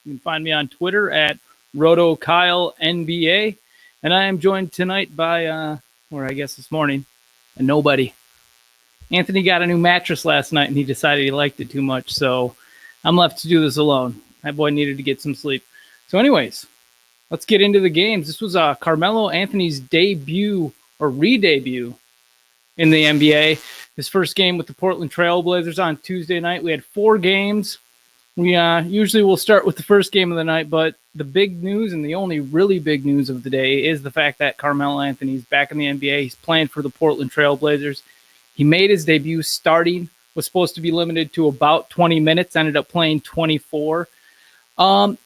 You can find me on Twitter at RotoKyleNBA. And I am joined tonight by, or I guess this morning, a nobody. Anthony got a new mattress last night, and he decided he liked it too much, so I'm left to do this alone. That boy needed to get some sleep. So anyways, let's get into the games. This was Carmelo Anthony's debut, or re-debut, in the NBA. His first game with the Portland Trail Blazers on Tuesday night. We had 4 games. We usually will start with the first game of the night, but the big news and the only really big news of the day is the fact that Carmelo Anthony's back in the NBA. He's playing for the Portland Trail Blazers. He made his debut starting, was supposed to be limited to about 20 minutes, ended up playing 24. I'm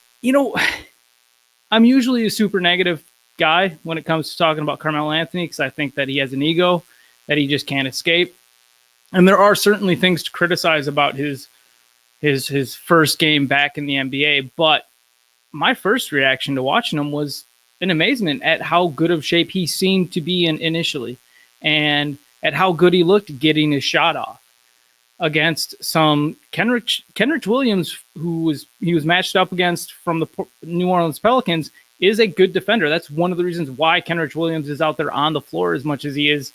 usually a super negative guy when it comes to talking about Carmelo Anthony because I think that he has an ego that he just can't escape. And there are certainly things to criticize about his first game back in the NBA, but my first reaction to watching him was an amazement at how good of shape he seemed to be in initially, and at how good he looked getting his shot off against some Kenrich Williams, he was matched up against from the New Orleans Pelicans, is a good defender. That's one of the reasons why Kenrich Williams is out there on the floor as much as he is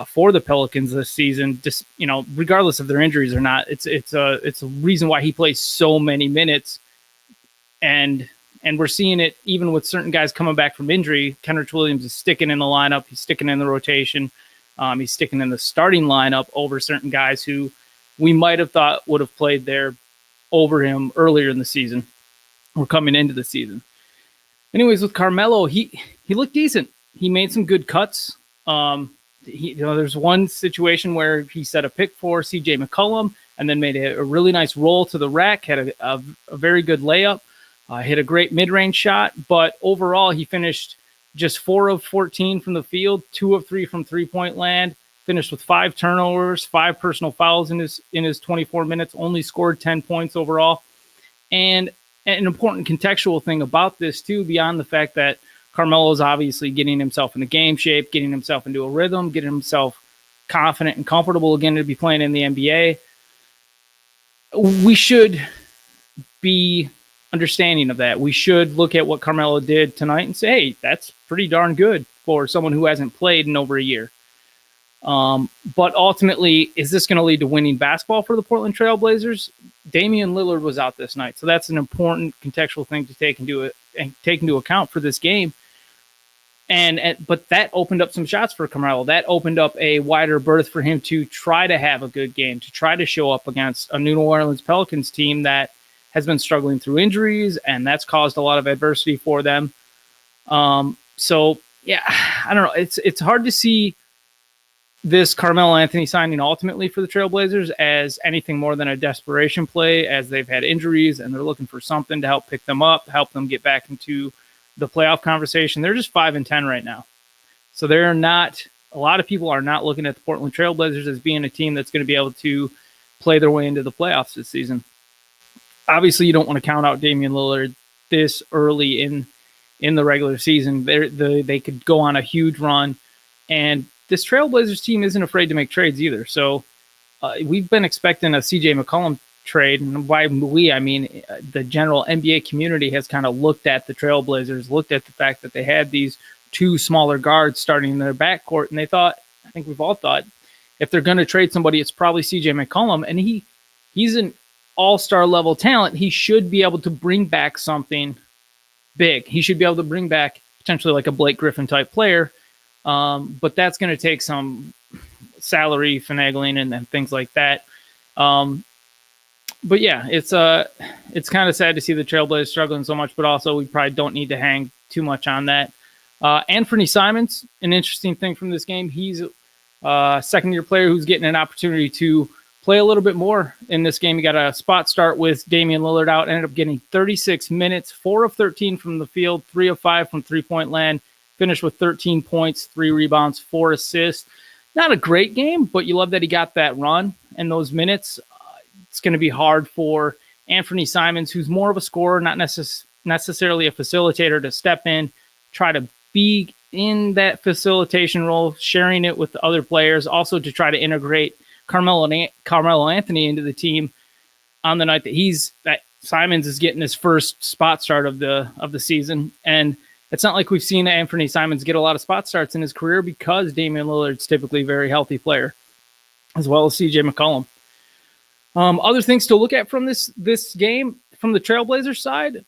for the Pelicans this season. Just regardless of their injuries or not, it's a reason why he plays so many minutes, and we're seeing it even with certain guys coming back from injury. Kenrich Williams is sticking in the lineup. He's sticking in the rotation. He's sticking in the starting lineup over certain guys who we might have thought would have played there over him earlier in the season or coming into the season. Anyways, with Carmelo, he looked decent. He made some good cuts. There's one situation where he set a pick for C.J. McCollum and then made a really nice roll to the rack, had a very good layup, hit a great mid-range shot, but overall he finished just 4 of 14 from the field, 2 of 3 from three-point land, finished with 5 turnovers, 5 personal fouls in his 24 minutes, only scored 10 points overall. And an important contextual thing about this, too, beyond the fact that Carmelo is obviously getting himself into game shape, getting himself into a rhythm, getting himself confident and comfortable again to be playing in the NBA, we should be understanding of that. We should look at what Carmelo did tonight and say, hey, that's pretty darn good for someone who hasn't played in over a year. But ultimately, is this going to lead to winning basketball for the Portland Trail Blazers? Damian Lillard was out this night, so that's an important contextual thing to take into account for this game. But that opened up some shots for Carmelo. That opened up a wider berth for him to try to have a good game, to try to show up against a New Orleans Pelicans team that has been struggling through injuries, and that's caused a lot of adversity for them. So yeah, I don't know. It's hard to see this Carmelo Anthony signing ultimately for the Trailblazers as anything more than a desperation play, as they've had injuries and they're looking for something to help pick them up, help them get back into the playoff conversation. They're just 5-10 right now. So they're not, a lot of people are not looking at the Portland Trailblazers as being a team that's going to be able to play their way into the playoffs this season. Obviously, you don't want to count out Damian Lillard this early in the regular season. They could go on a huge run, and this Trailblazers team isn't afraid to make trades either. So we've been expecting a C.J. McCollum trade, and by we, I mean the general NBA community has kind of looked at the Trailblazers, looked at the fact that they had these 2 smaller guards starting in their backcourt, and they thought, I think we've all thought, if they're going to trade somebody, it's probably C.J. McCollum, and he's an all-star level talent. He should be able to bring back something big. He should be able to bring back potentially like a Blake Griffin type player, but that's going to take some salary finagling and things like that. But yeah, it's kind of sad to see the Trailblazers struggling so much, but also we probably don't need to hang too much on that. Anthony Simons, an interesting thing from this game. He's a second-year player who's getting an opportunity to play a little bit more in this game. He got a spot start with Damian Lillard out, ended up getting 36 minutes, 4 of 13 from the field, 3 of 5 from three-point land, finished with 13 points, 3 rebounds, 4 assists. Not a great game, but you love that he got that run and those minutes. It's going to be hard for Anthony Simons, who's more of a scorer, not necessarily a facilitator, to step in, try to be in that facilitation role, sharing it with the other players, also to try to integrate Carmelo Anthony into the team on the night that he's Simons is getting his first spot start of the season, and it's not like we've seen Anthony Simons get a lot of spot starts in his career because Damian Lillard's typically a very healthy player, as well as CJ McCollum. Other things to look at from this game from the Trailblazers side,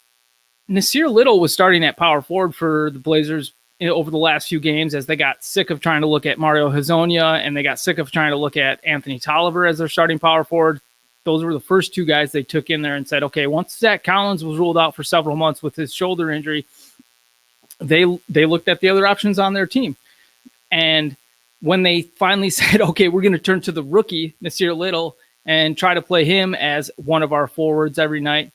Nasir Little was starting at power forward for the Blazers over the last few games as they got sick of trying to look at Mario Hezonja and they got sick of trying to look at Anthony Tolliver as their starting power forward. Those were the first two guys they took in there and said, okay, once Zach Collins was ruled out for several months with his shoulder injury, they looked at the other options on their team. And when they finally said, okay, we're going to turn to the rookie, Nasir Little, and try to play him as one of our forwards every night,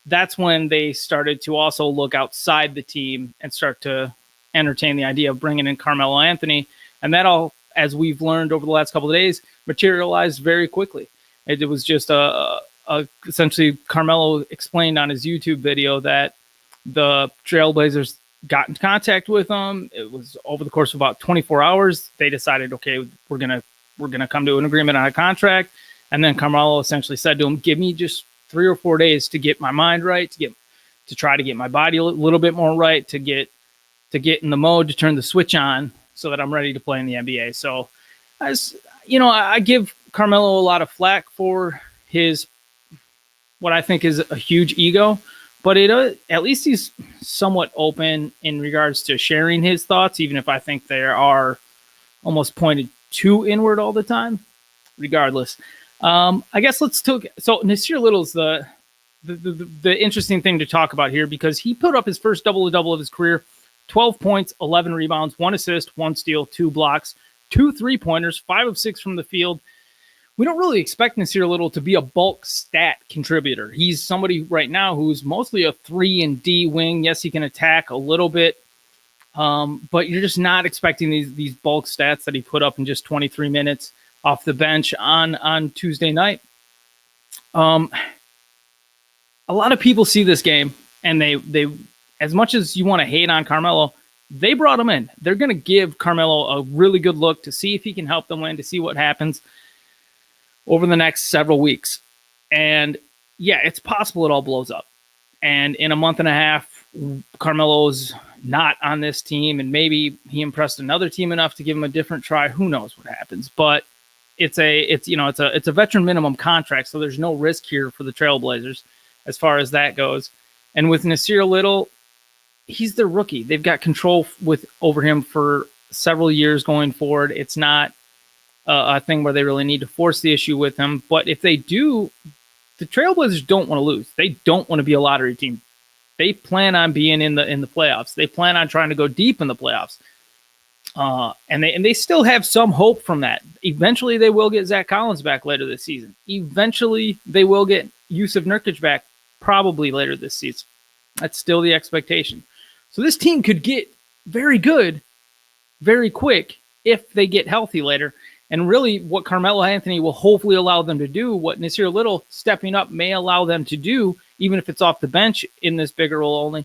that's when they started to also look outside the team and start to entertain the idea of bringing in Carmelo Anthony. And that all, as we've learned over the last couple of days, materialized very quickly. It was just essentially Carmelo explained on his YouTube video that the Trailblazers got in contact with him. It was over the course of about 24 hours. They decided, okay, we're gonna come to an agreement on a contract. And then Carmelo essentially said to him, give me just 3 or 4 days to get my mind right, to try to get my body a little bit more right, to get in the mode, to turn the switch on so that I'm ready to play in the NBA. So, as you know, I give Carmelo a lot of flack for his, what I think is a huge ego, but at least he's somewhat open in regards to sharing his thoughts, even if I think they are almost pointed too inward all the time. Regardless, I guess let's talk. So Nasir Little's the interesting thing to talk about here because he put up his first double-double of his career, 12 points, 11 rebounds, 1 assist, 1 steal, 2 blocks, 2 3-pointers, 5 of 6 from the field. We don't really expect Nasir Little to be a bulk stat contributor. He's somebody right now who's mostly a 3-and-D wing. Yes, he can attack a little bit, but you're just not expecting these bulk stats that he put up in just 23 minutes off the bench on Tuesday night. A lot of people see this game, and they as much as you want to hate on Carmelo, they brought him in. They're going to give Carmelo a really good look to see if he can help them win, to see what happens over the next several weeks. And yeah, it's possible it all blows up. And in a month and a half, Carmelo's not on this team, and maybe he impressed another team enough to give him a different try. Who knows what happens? But it's a veteran minimum contract, so there's no risk here for the Trailblazers as far as that goes. And with Nasir Little, he's their rookie. They've got control over him for several years going forward. It's not a thing where they really need to force the issue with him. But if they do, the Trailblazers don't want to lose. They don't want to be a lottery team. They plan on being in the playoffs. They plan on trying to go deep in the playoffs. And they still have some hope from that. Eventually, they will get Zach Collins back later this season. Eventually, they will get Yusuf Nurkic back probably later this season. That's still the expectation. So this team could get very good very quick if they get healthy later. And really what Carmelo Anthony will hopefully allow them to do, what Nasir Little stepping up may allow them to do, even if it's off the bench in this bigger role only,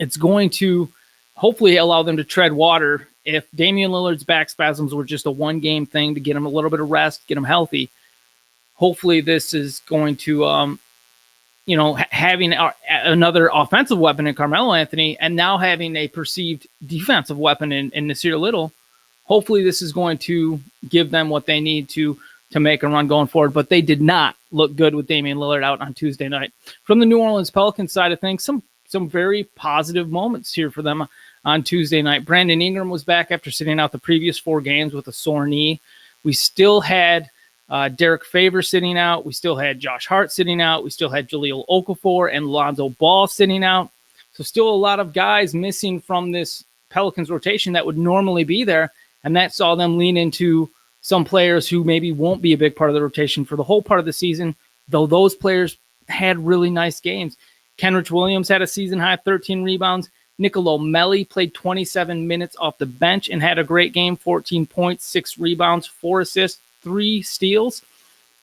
it's going to hopefully allow them to tread water. If Damian Lillard's back spasms were just a one-game thing to get him a little bit of rest, get him healthy, hopefully this is going to, having another offensive weapon in Carmelo Anthony and now having a perceived defensive weapon in Nasir Little, hopefully this is going to give them what they need to make a run going forward. But they did not look good with Damian Lillard out on Tuesday night. From the New Orleans Pelicans side of things, some very positive moments here for them on Tuesday night. Brandon Ingram was back after sitting out the previous 4 games with a sore knee. We still had Derek Favors sitting out. We still had Josh Hart sitting out. We still had Jahlil Okafor and Lonzo Ball sitting out. So still a lot of guys missing from this Pelicans rotation that would normally be there. And that saw them lean into some players who maybe won't be a big part of the rotation for the whole part of the season, though those players had really nice games. Kenrich Williams had a season-high 13 rebounds. Nicolo Melli played 27 minutes off the bench and had a great game, 14 points, 6 rebounds, 4 assists, 3 steals.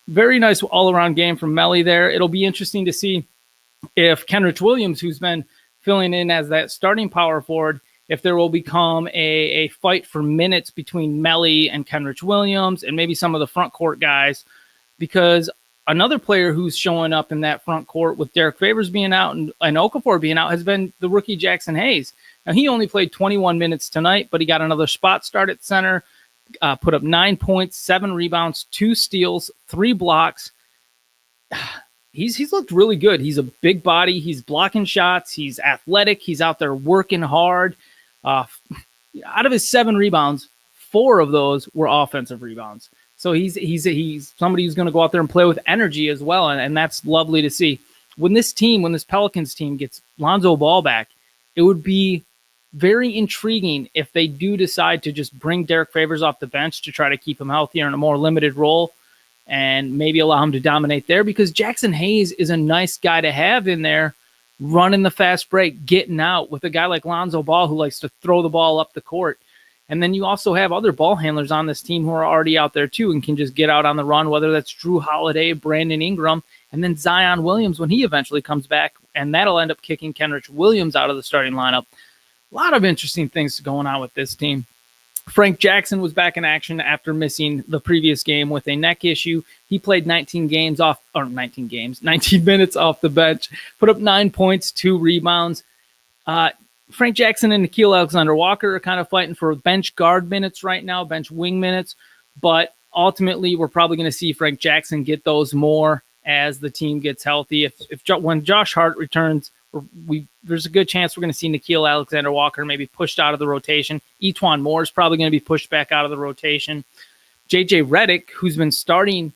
Very nice all-around game from Melli there. It'll be interesting to see if Kenrich Williams, who's been filling in as that starting power forward, if there will become a fight for minutes between Melli and Kenrich Williams and maybe some of the front court guys, because another player who's showing up in that front court with Derek Favors being out and Okafor being out has been the rookie Jackson Hayes. Now, he only played 21 minutes tonight, but he got another spot start at center, put up 9 points, 7 rebounds, 2 steals, 3 blocks. He's looked really good. He's a big body. He's blocking shots. He's athletic. He's out there working hard. Out of his 7 rebounds, 4 of those were offensive rebounds. So he's somebody who's going to go out there and play with energy as well, and that's lovely to see. When this Pelicans team gets Lonzo Ball back, it would be very intriguing if they do decide to just bring Derek Favors off the bench to try to keep him healthier in a more limited role and maybe allow him to dominate there, because Jackson Hayes is a nice guy to have in there, running the fast break, getting out with a guy like Lonzo Ball who likes to throw the ball up the court. And then you also have other ball handlers on this team who are already out there too and can just get out on the run, whether that's Drew Holiday, Brandon Ingram, and then Zion Williams when he eventually comes back, and that'll end up kicking Kenrich Williams out of the starting lineup. A lot of interesting things going on with this team. Frank Jackson was back in action after missing the previous game with a neck issue. He played 19 minutes off the bench, put up 9 points, 2 rebounds. Frank Jackson and Nickeil Alexander-Walker are kind of fighting for bench guard minutes right now, bench wing minutes, but ultimately we're probably going to see Frank Jackson get those more as the team gets healthy. When Josh Hart returns, there's a good chance we're going to see Nickeil Alexander-Walker maybe pushed out of the rotation. Etuan Moore is probably going to be pushed back out of the rotation. JJ Redick, who's been starting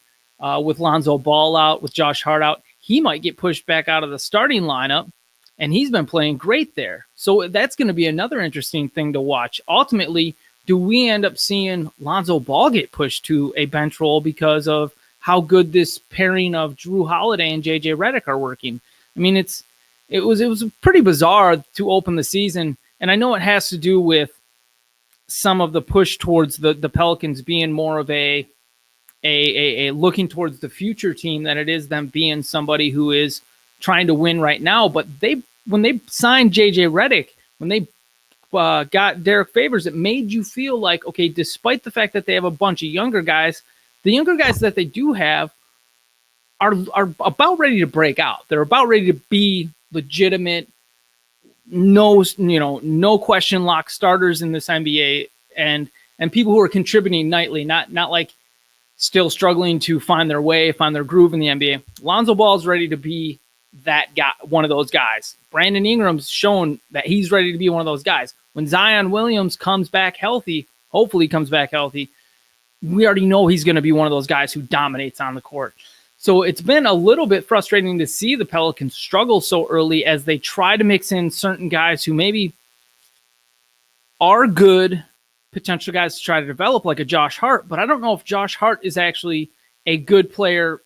with Lonzo Ball out, with Josh Hart out, he might get pushed back out of the starting lineup, and he's been playing great there. So that's going to be another interesting thing to watch. Ultimately, do we end up seeing Lonzo Ball get pushed to a bench role because of how good this pairing of Drew Holiday and JJ Redick are working? I mean, it was pretty bizarre to open the season, and I know it has to do with some of the push towards the Pelicans being more of a looking towards the future team than it is them being somebody who is trying to win right now. But when they signed JJ Redick, when they got Derek Favors, it made you feel like, okay, despite the fact that they have a bunch of younger guys, the younger guys that they do have are about ready to break out. They're about ready to be legitimate, no question lock starters in this NBA, and people who are contributing nightly, not like still struggling to find their way, find their groove in the NBA. Lonzo Ball is ready to be that guy, one of those guys. Brandon Ingram's shown that he's ready to be one of those guys. When Zion Williams comes back healthy, hopefully comes back healthy, we already know he's going to be one of those guys who dominates on the court. So it's been a little bit frustrating to see the Pelicans struggle so early as they try to mix in certain guys who maybe are good potential guys to try to develop, like a Josh Hart. But I don't know if Josh Hart is actually a good player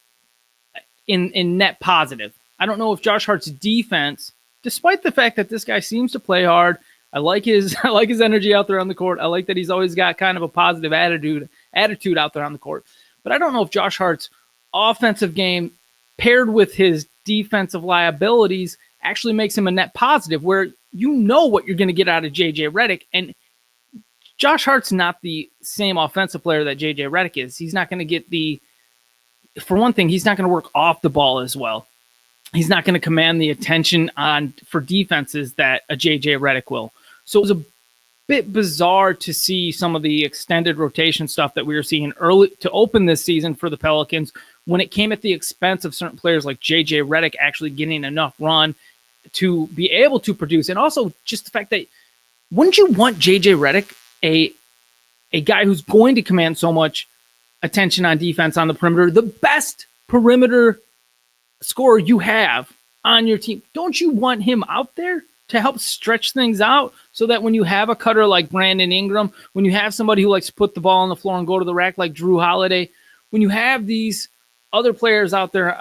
in net positive. I don't know if Josh Hart's defense, despite the fact that this guy seems to play hard, I like his energy out there on the court. I like that he's always got kind of a positive attitude out there on the court. But I don't know if Josh Hart's offensive game paired with his defensive liabilities actually makes him a net positive, where you know what you're going to get out of JJ Redick. And Josh Hart's not the same offensive player that JJ Redick is. He's not going to get for one thing, he's not going to work off the ball as well. He's not going to command the attention for defenses that a JJ Redick will. So it was a bit bizarre to see some of the extended rotation stuff that we were seeing early to open this season for the Pelicans, when it came at the expense of certain players like JJ Redick actually getting enough run to be able to produce. And also just the fact that, wouldn't you want JJ Redick, a guy who's going to command so much attention on defense on the perimeter, the best perimeter scorer you have on your team? Don't you want him out there to help stretch things out so that when you have a cutter like Brandon Ingram, when you have somebody who likes to put the ball on the floor and go to the rack like Drew Holiday, when you have these other players out there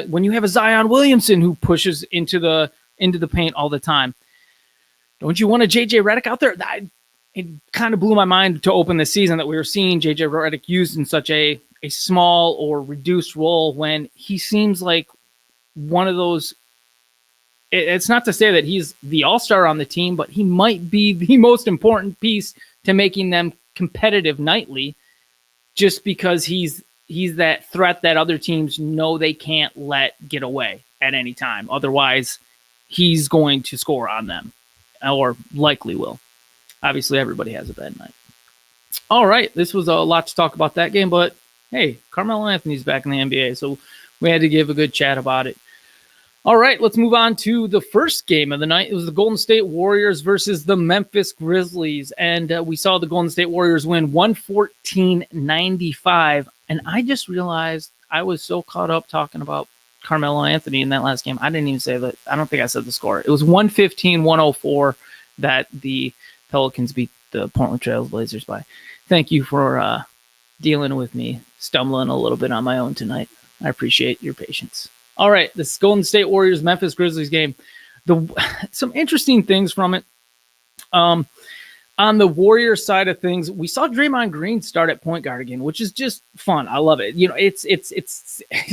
when you have a Zion Williamson who pushes into the paint all the time, don't you want a JJ Redick out there? It kind of blew my mind to open the season that we were seeing JJ Redick used in such a small or reduced role, when he seems like one of those. It's not to say that he's the all-star on the team, but he might be the most important piece to making them competitive nightly, just because he's that threat that other teams know they can't let get away at any time. Otherwise, he's going to score on them, or likely will. Obviously, everybody has a bad night. All right, this was a lot to talk about that game, but hey, Carmelo Anthony's back in the NBA, so we had to give a good chat about it. All right, let's move on to the first game of the night. It was the Golden State Warriors versus the Memphis Grizzlies, and we saw the Golden State Warriors win 114-95, and I just realized I was so caught up talking about Carmelo Anthony in that last game. I didn't even say that. I don't think I said the score. It was 115-104 that the Pelicans beat the Portland Trail Blazers by. Thank you for dealing with me stumbling a little bit on my own tonight. I appreciate your patience. All right, this Golden State Warriors Memphis Grizzlies game. Some interesting things from it. On the Warriors side of things, we saw Draymond Green start at point guard again, which is just fun. I love it. You know, it's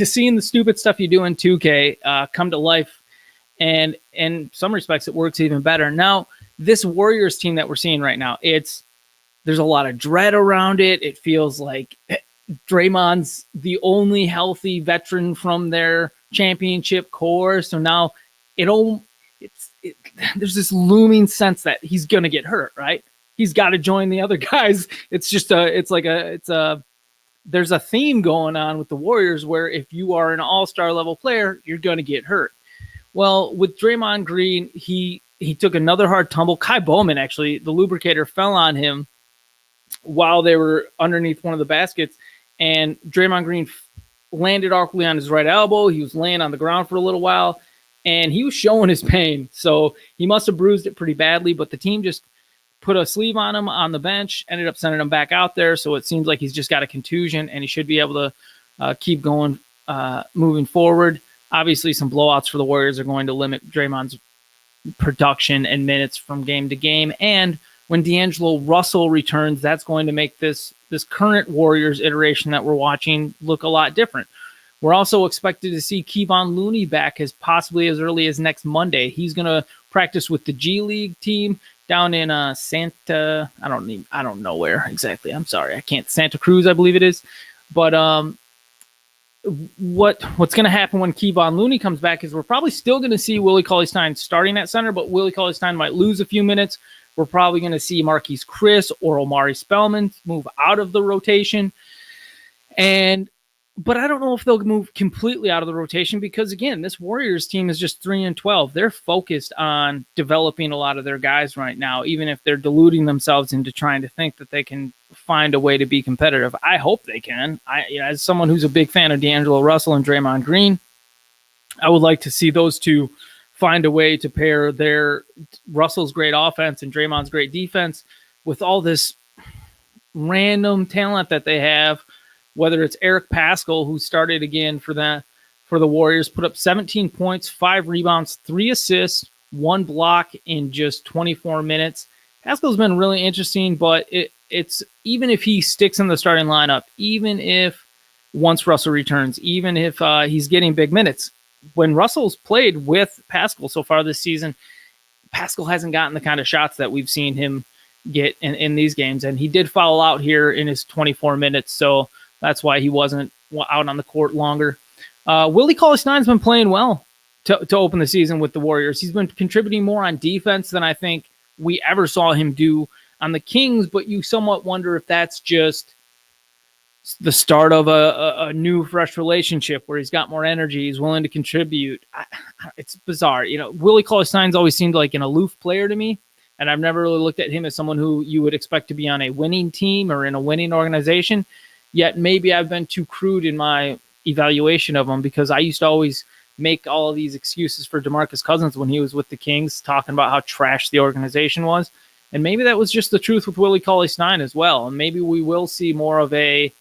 seeing the stupid stuff you do in 2K come to life, and in some respects, it works even better. Now, this Warriors team that we're seeing right now, there's a lot of dread around it. It feels like Draymond's the only healthy veteran from their championship core. So now there's this looming sense that he's going to get hurt, right? He's got to join the other guys. There's a theme going on with the Warriors where if you are an all-star level player, you're going to get hurt. Well, with Draymond Green, he took another hard tumble. Kai Bowman, actually, the lubricator fell on him while they were underneath one of the baskets, and Draymond Green landed awkwardly on his right elbow. He was laying on the ground for a little while, and he was showing his pain. So he must have bruised it pretty badly, but the team just put a sleeve on him on the bench, ended up sending him back out there. So it seems like he's just got a contusion, and he should be able to keep going, moving forward. Obviously, some blowouts for the Warriors are going to limit Draymond's production and minutes from game to game. And when D'Angelo Russell returns, that's going to make this current Warriors iteration that we're watching look a lot different. We're also expected to see Kevon Looney back as possibly as early as next Monday. He's going to practice with the G League team down in Santa. I don't know where exactly. I'm sorry, I can't. Santa Cruz, I believe it is. But what's going to happen when Kevon Looney comes back is we're probably still going to see Willie Cauley-Stein starting at center, but Willie Cauley-Stein might lose a few minutes. We're probably going to see Marquise Chris or Omari Spellman move out of the rotation. But I don't know if they'll move completely out of the rotation because, again, this Warriors team is just 3-12. They're focused on developing a lot of their guys right now, even if they're deluding themselves into trying to think that they can find a way to be competitive. I hope they can. As someone who's a big fan of D'Angelo Russell and Draymond Green, I would like to see those two find a way to pair their Russell's great offense and Draymond's great defense with all this random talent that they have. Whether it's Eric Paschall, who started again for the Warriors, put up 17 points, 5 rebounds, 3 assists, 1 block in just 24 minutes. Paschall's been really interesting, but it's even if he sticks in the starting lineup, even if once Russell returns, even if he's getting big minutes, when Russell's played with Paschall so far this season, Paschall hasn't gotten the kind of shots that we've seen him get in these games, and he did foul out here in his 24 minutes, so that's why he wasn't out on the court longer. Willie Cauley-Stein's been playing well to open the season with the Warriors. He's been contributing more on defense than I think we ever saw him do on the Kings, but you somewhat wonder if that's just the start of a new, fresh relationship where he's got more energy, he's willing to contribute. It's bizarre. Willie Cauley-Stein's always seemed like an aloof player to me, and I've never really looked at him as someone who you would expect to be on a winning team or in a winning organization. Yet maybe I've been too crude in my evaluation of him because I used to always make all of these excuses for DeMarcus Cousins when he was with the Kings, talking about how trash the organization was. And maybe that was just the truth with Willie Cauley-Stein as well. And maybe we will see more of a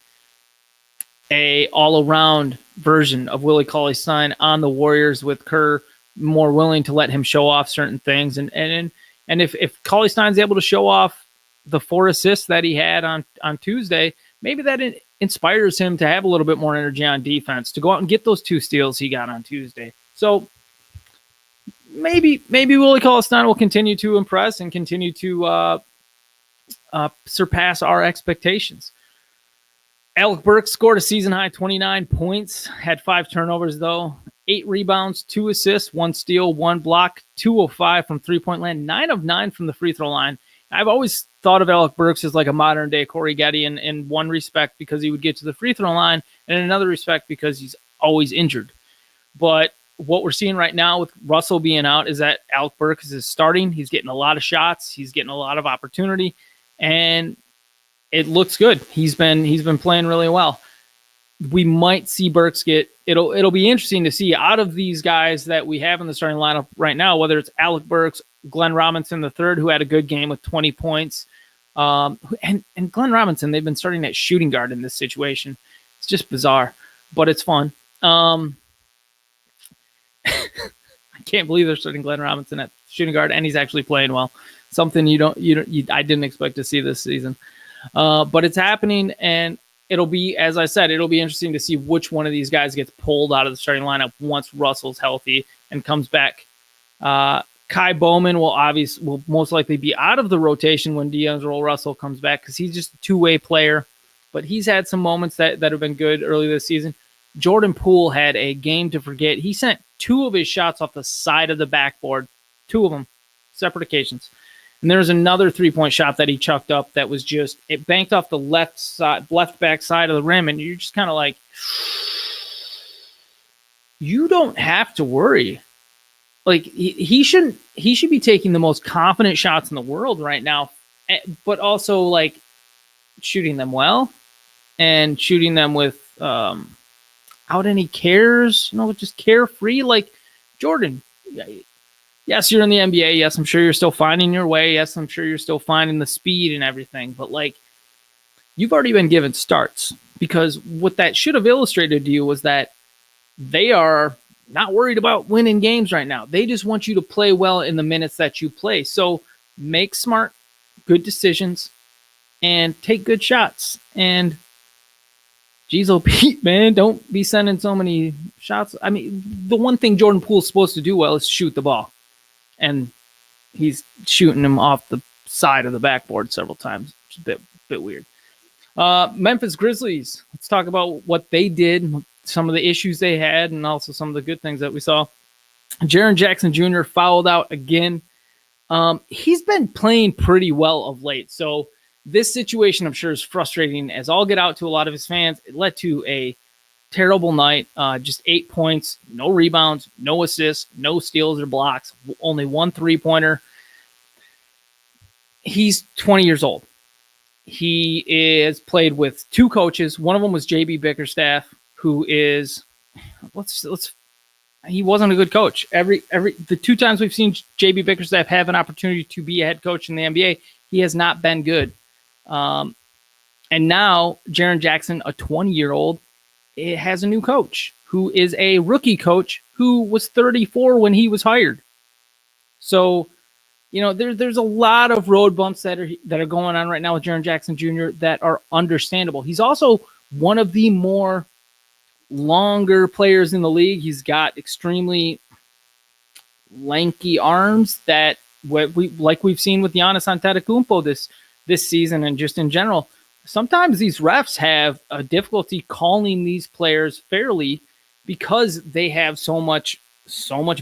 all-around version of Willie Cauley-Stein on the Warriors, with Kerr more willing to let him show off certain things. And if Cauley-Stein's able to show off the 4 assists that he had on Tuesday, maybe that inspires him to have a little bit more energy on defense, to go out and get those 2 steals he got on Tuesday. So maybe Willie Cauley-Stein will continue to impress and continue to surpass our expectations. Alec Burks scored a season-high 29 points, had 5 turnovers, though. 8 rebounds, 2 assists, 1 steal, 1 block, 2 of 5 from three-point land, 9 of 9 from the free throw line. I've always thought of Alec Burks as like a modern-day Corey Getty in one respect because he would get to the free throw line, and in another respect because he's always injured. But what we're seeing right now with Russell being out is that Alec Burks is starting. He's getting a lot of shots. He's getting a lot of opportunity, and it looks good. He's been playing really well. We might see Burks get it'll be interesting to see out of these guys that we have in the starting lineup right now, whether it's Alec Burks, Glenn Robinson III, who had a good game with 20 points. And Glenn Robinson, they've been starting at shooting guard in this situation. It's just bizarre, but it's fun. I can't believe they're starting Glenn Robinson at shooting guard, and he's actually playing well. Something I didn't expect to see this season. But it's happening, and it'll be, as I said, it'll be interesting to see which one of these guys gets pulled out of the starting lineup once Russell's healthy and comes back. Kai Bowman will most likely be out of the rotation when D'Angelo Russell comes back because he's just a two-way player, but he's had some moments that have been good early this season. Jordan Poole had a game to forget. He sent 2 of his shots off the side of the backboard, 2 of them, separate occasions. And there's another 3-point shot that he chucked up that was just, it banked off the left back side of the rim. And you're just kind of like, you don't have to worry. Like he should be taking the most confident shots in the world right now, but also like shooting them well and shooting them without any cares, just carefree. Like Jordan, yes, you're in the NBA. Yes, I'm sure you're still finding your way. Yes, I'm sure you're still finding the speed and everything. But, like, you've already been given starts because what that should have illustrated to you was that they are not worried about winning games right now. They just want you to play well in the minutes that you play. So make smart, good decisions and take good shots. And, geez, Pete, man, don't be sending so many shots. I mean, the one thing Jordan Poole's supposed to do well is shoot the ball. And he's shooting him off the side of the backboard several times. It's a bit weird. Memphis Grizzlies. Let's talk about what they did, some of the issues they had, and also some of the good things that we saw. Jaren Jackson Jr. fouled out again. He's been playing pretty well of late. So this situation, I'm sure, is frustrating as all get out to a lot of his fans. It led to a terrible night, just 8 points, no rebounds, no assists, no steals or blocks, only 1 3-pointer. He's 20 years old. He is played with 2 coaches. One of them was JB Bickerstaff, who is he wasn't a good coach. The 2 times we've seen JB Bickerstaff have an opportunity to be a head coach in the NBA, he has not been good. And now Jaren Jackson, a 20-year-old, it has a new coach who is a rookie coach who was 34 when he was hired. So, there's a lot of road bumps that are going on right now with Jaren Jackson Jr. that are understandable. He's also one of the more longer players in the league. He's got extremely lanky arms that we've seen with Giannis Antetokounmpo this season and just in general. Sometimes these refs have a difficulty calling these players fairly because they have so much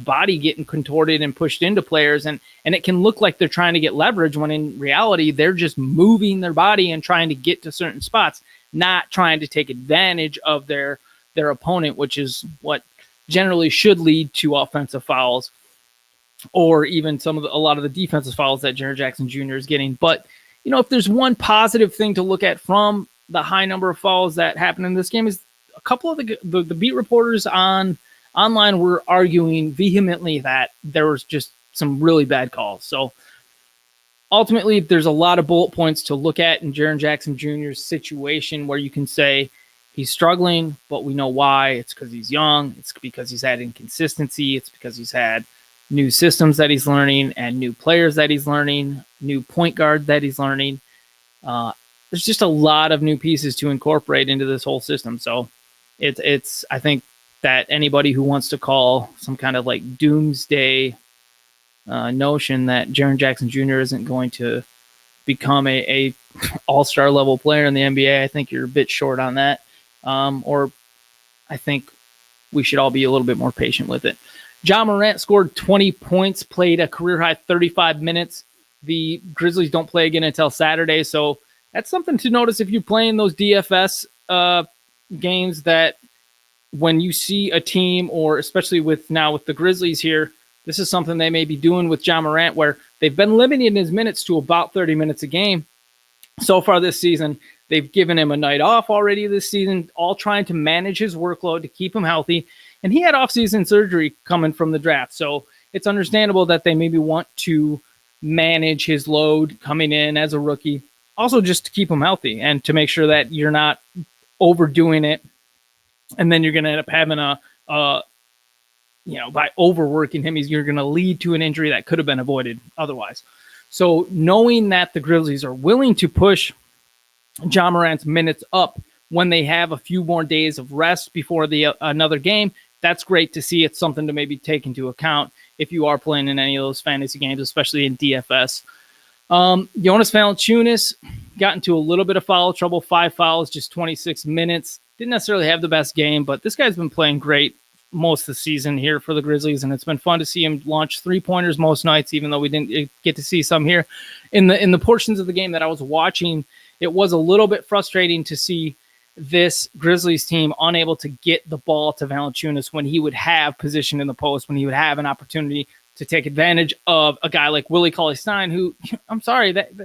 body getting contorted and pushed into players, and it can look like they're trying to get leverage when in reality they're just moving their body and trying to get to certain spots, not trying to take advantage of their opponent, which is what generally should lead to offensive fouls or even a lot of the defensive fouls that Jaren Jackson Jr. is getting. But if there's one positive thing to look at from the high number of fouls that happened in this game is a couple of the beat reporters online were arguing vehemently that there was just some really bad calls. So ultimately, there's a lot of bullet points to look at in Jaren Jackson Jr.'s situation where you can say he's struggling, but we know why. It's because he's young. It's because he's had inconsistency. It's because he's had new systems that he's learning and new players that he's learning, new point guard that he's learning. There's just a lot of new pieces to incorporate into this whole system. So it's I think that anybody who wants to call some kind of like doomsday notion that Jaren Jackson Jr. isn't going to become a all-star level player in the NBA. I think you're a bit short on that. Or I think we should all be a little bit more patient with it. Ja Morant scored 20 points, played a career-high 35 minutes. The Grizzlies don't play again until Saturday, so that's something to notice if you're playing those DFS games, that when you see a team, or especially with the Grizzlies here, this is something they may be doing with Ja Morant, where they've been limiting his minutes to about 30 minutes a game so far this season. They've given him a night off already this season, all trying to manage his workload to keep him healthy. And he had off-season surgery coming from the draft, so it's understandable that they maybe want to manage his load coming in as a rookie, also just to keep him healthy and to make sure that you're not overdoing it, and then you're going to end up having by overworking him, you're going to lead to an injury that could have been avoided otherwise. So knowing that the Grizzlies are willing to push Ja Morant's minutes up when they have a few more days of rest before another game, that's great to see. It's something to maybe take into account if you are playing in any of those fantasy games, especially in DFS. Jonas Valanciunas got into a little bit of foul trouble, 5 fouls, just 26 minutes. Didn't necessarily have the best game, but this guy's been playing great most of the season here for the Grizzlies, and it's been fun to see him launch 3-pointers most nights, even though we didn't get to see some here. In the portions of the game that I was watching, it was a little bit frustrating to see this Grizzlies team unable to get the ball to Valanciunas when he would have position in the post, when he would have an opportunity to take advantage of a guy like Willie Cauley-Stein, who, I'm sorry, that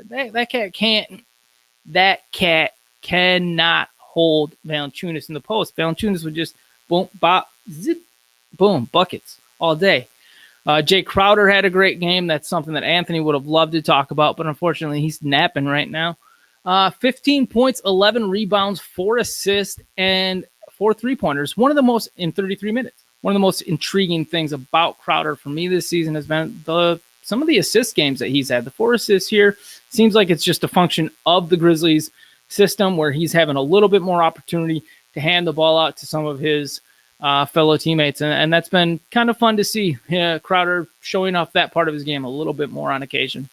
cat cannot hold Valanciunas in the post. Valanciunas would just boom, bop, zip, boom, buckets all day. Jay Crowder had a great game. That's something that Anthony would have loved to talk about, but unfortunately he's napping right now. 15 points, 11 rebounds, 4 assists, and 4 3-pointers. In 33 minutes. One of the most intriguing things about Crowder for me this season has been some of the assist games that he's had. The 4 assists here seems like it's just a function of the Grizzlies system, where he's having a little bit more opportunity to hand the ball out to some of his fellow teammates. And that's been kind of fun to see. Crowder showing off that part of his game a little bit more on occasion.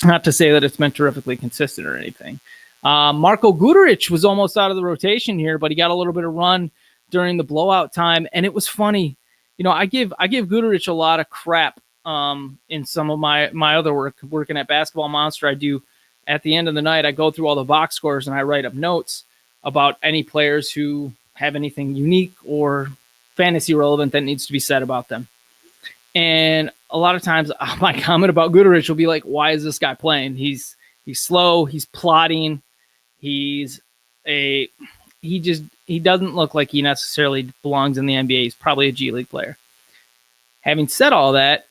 Not to say that it's been terrifically consistent or anything. Marko Guduric was almost out of the rotation here, but he got a little bit of run during the blowout time, and it was funny. I give Guduric a lot of crap in some of my other work, working at Basketball Monster. I do, at the end of the night, I go through all the box scores and I write up notes about any players who have anything unique or fantasy relevant that needs to be said about them. And a lot of times my comment about Guduric will be like, why is this guy playing? He's slow. He's plotting. He doesn't look like he necessarily belongs in the NBA. He's probably a G League player. Having said all that,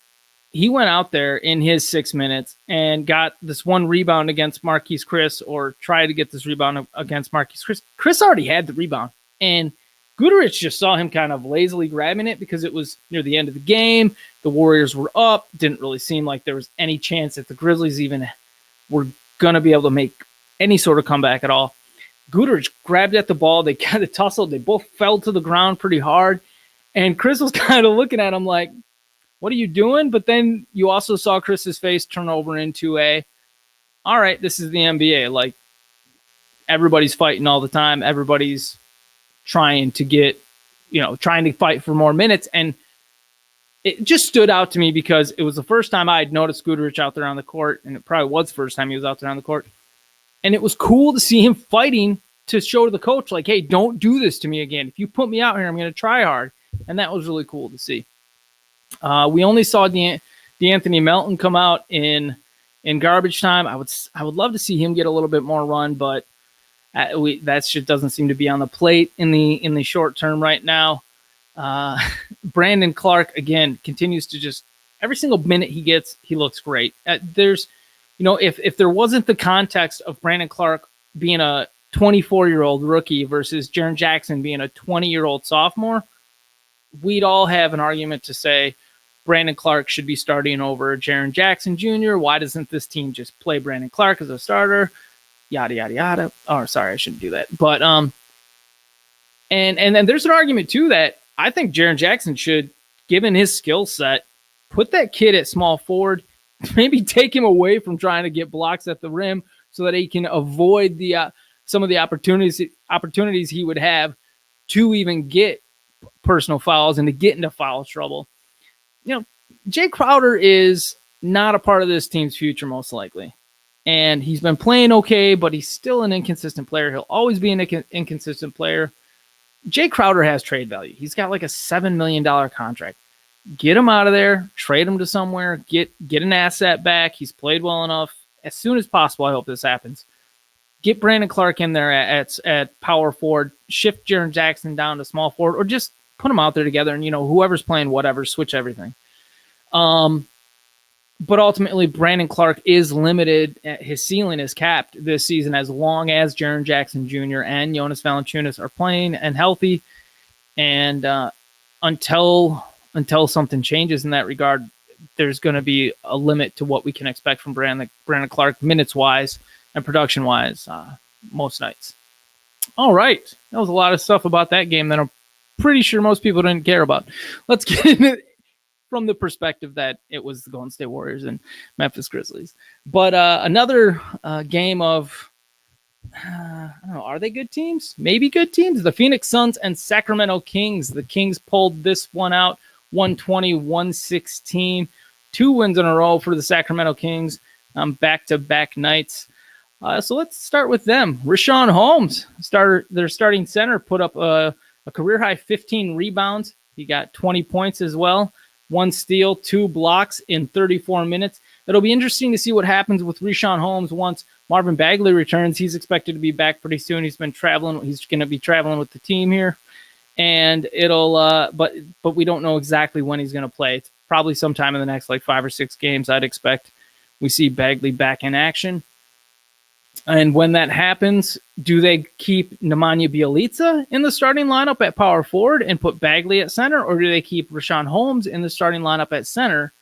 he went out there in his 6 minutes and got this one rebound against Marquise Chris, or tried to get this rebound against Marquise Chris. Chris already had the rebound, and Guduric just saw him kind of lazily grabbing it because it was near the end of the game. The Warriors were up. Didn't really seem like there was any chance that the Grizzlies even were going to be able to make any sort of comeback at all. Guduric grabbed at the ball. They kind of tussled. They both fell to the ground pretty hard. And Chris was kind of looking at him like, what are you doing? But then you also saw Chris's face turn over into all right, this is the NBA. Like, everybody's fighting all the time. Everybody's trying to fight for more minutes. And it just stood out to me because it was the first time I had noticed Guduric out there on the court, and it probably was the first time he was out there on the court. And it was cool to see him fighting to show to the coach, like, hey, don't do this to me again. If you put me out here, I'm going to try hard. And that was really cool to see. We only saw DeAnthony Melton come out in garbage time. I would love to see him get a little bit more run, but that shit doesn't seem to be on the plate in the short term right now. Brandon Clark, again, continues to just, every single minute he gets, he looks great. If there wasn't the context of Brandon Clark being a 24-year-old rookie versus Jaren Jackson being a 20-year-old sophomore, we'd all have an argument to say Brandon Clark should be starting over Jaren Jackson Jr. Why doesn't this team just play Brandon Clark as a starter? Yada, yada, yada. Oh, sorry, I shouldn't do that. But, and then there's an argument too that I think Jaren Jackson should, given his skill set, put that kid at small forward maybe take him away from trying to get blocks at the rim so that he can avoid the some of the opportunities he would have to even get personal fouls and to get into foul trouble. Jay Crowder is not a part of this team's future, most likely. And he's been playing okay, but he's still an inconsistent player. He'll always be an inconsistent player. Jay Crowder has trade value. He's got like a $7 million contract. Get him out of there, trade him to somewhere, get an asset back. He's played well enough. As soon as possible, I hope this happens. Get Brandon Clark in there at power forward, shift Jaren Jackson down to small forward, or just put them out there together and, whoever's playing whatever, switch everything. But ultimately, Brandon Clark is limited. His ceiling is capped this season as long as Jaren Jackson Jr. and Jonas Valanciunas are playing and healthy. And until something changes in that regard, there's going to be a limit to what we can expect from Brandon Clark minutes-wise and production-wise most nights. All right. That was a lot of stuff about that game that I'm pretty sure most people didn't care about. Let's get into it from the perspective that it was the Golden State Warriors and Memphis Grizzlies. But another game of, I don't know, are they good teams? Maybe good teams. The Phoenix Suns and Sacramento Kings. The Kings pulled this one out, 120-116. 2 wins in a row for the Sacramento Kings, back-to-back nights. So let's start with them. Richaun Holmes, their starting center, put up a career-high 15 rebounds. He got 20 points as well. 1 steal, 2 blocks in 34 minutes. It'll be interesting to see what happens with Richaun Holmes once Marvin Bagley returns. He's expected to be back pretty soon. He's been traveling. He's going to be traveling with the team here. And it'll, but we don't know exactly when he's going to play. It's probably sometime in the next 5 or 6 games, I'd expect we see Bagley back in action. And when that happens, do they keep Nemanja Bjelica in the starting lineup at power forward and put Bagley at center, or do they keep Richaun Holmes in the starting lineup at center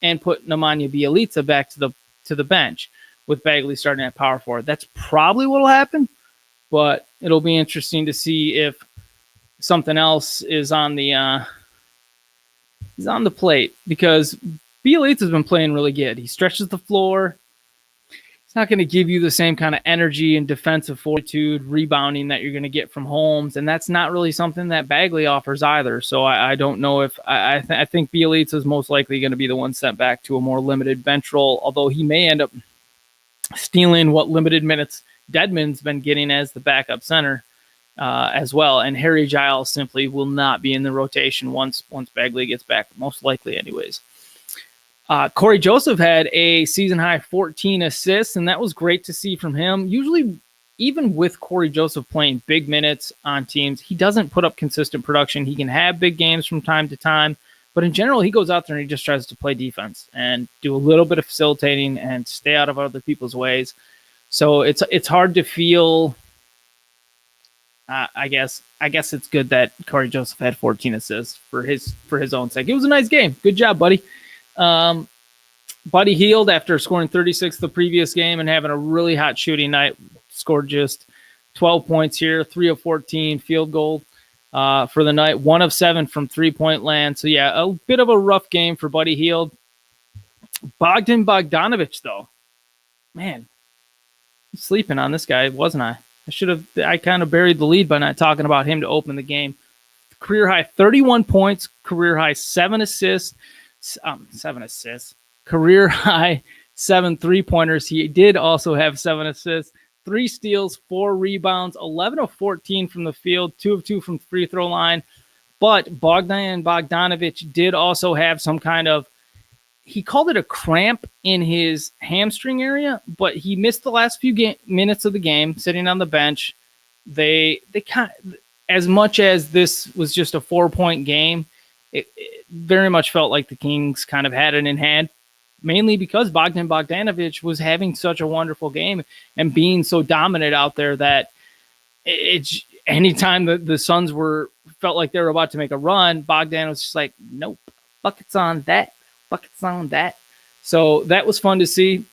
and put Nemanja Bjelica back to the bench with Bagley starting at power forward? That's probably what will happen, but it'll be interesting to see if something else is on the plate, because Bjelica's been playing really good. He stretches the floor. It's not going to give you the same kind of energy and defensive fortitude, rebounding that you're going to get from Holmes, and that's not really something that Bagley offers either. So I don't know if I think Bjelica is most likely going to be the one sent back to a more limited bench role, although he may end up stealing what limited minutes Dedmon's been getting as the backup center as well. And Harry Giles simply will not be in the rotation once Bagley gets back, most likely anyways. Corey Joseph had a season-high 14 assists, and that was great to see from him. Usually, even with Corey Joseph playing big minutes on teams, he doesn't put up consistent production. He can have big games from time to time, but in general, he goes out there and he just tries to play defense and do a little bit of facilitating and stay out of other people's ways. So it's hard to feel. I guess it's good that Corey Joseph had 14 assists for his own sake. It was a nice game. Good job, buddy. Buddy Hield, after scoring 36 the previous game and having a really hot shooting night, scored just 12 points here, 3 of 14 field goal for the night, 1 of 7 from 3-point land. So yeah, a bit of a rough game for Buddy Hield. Bogdan Bogdanović, though, man, I'm sleeping on this guy, wasn't I? I kind of buried the lead by not talking about him to open the game. Career high 31 points, career high 7 assists. Career high 7 3-pointers. He did also have 7 assists, 3 steals, 4 rebounds, 11 of 14 from the field, 2 of 2 from free throw line. But Bogdan Bogdanović did also have some kind of, he called it a cramp in his hamstring area, but he missed the last few minutes of the game sitting on the bench. They kind of, as much as this was just a 4-point game, it very much felt like the Kings kind of had it in hand, mainly because Bogdan Bogdanović was having such a wonderful game and being so dominant out there that it's anytime the Suns felt like they were about to make a run, Bogdan was just like, nope, buckets on that. So that was fun to see.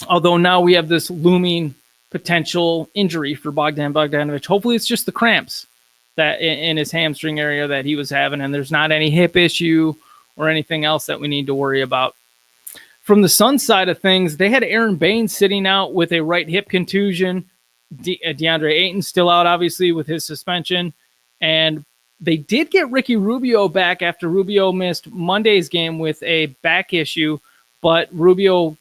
Although now we have this looming potential injury for Bogdan Bogdanović. Hopefully it's just the cramps that in his hamstring area that he was having, and there's not any hip issue or anything else that we need to worry about. From the Suns side of things, they had Aaron Baines sitting out with a right hip contusion. DeAndre Ayton still out, obviously, with his suspension. And they did get Ricky Rubio back after Rubio missed Monday's game with a back issue, but Rubio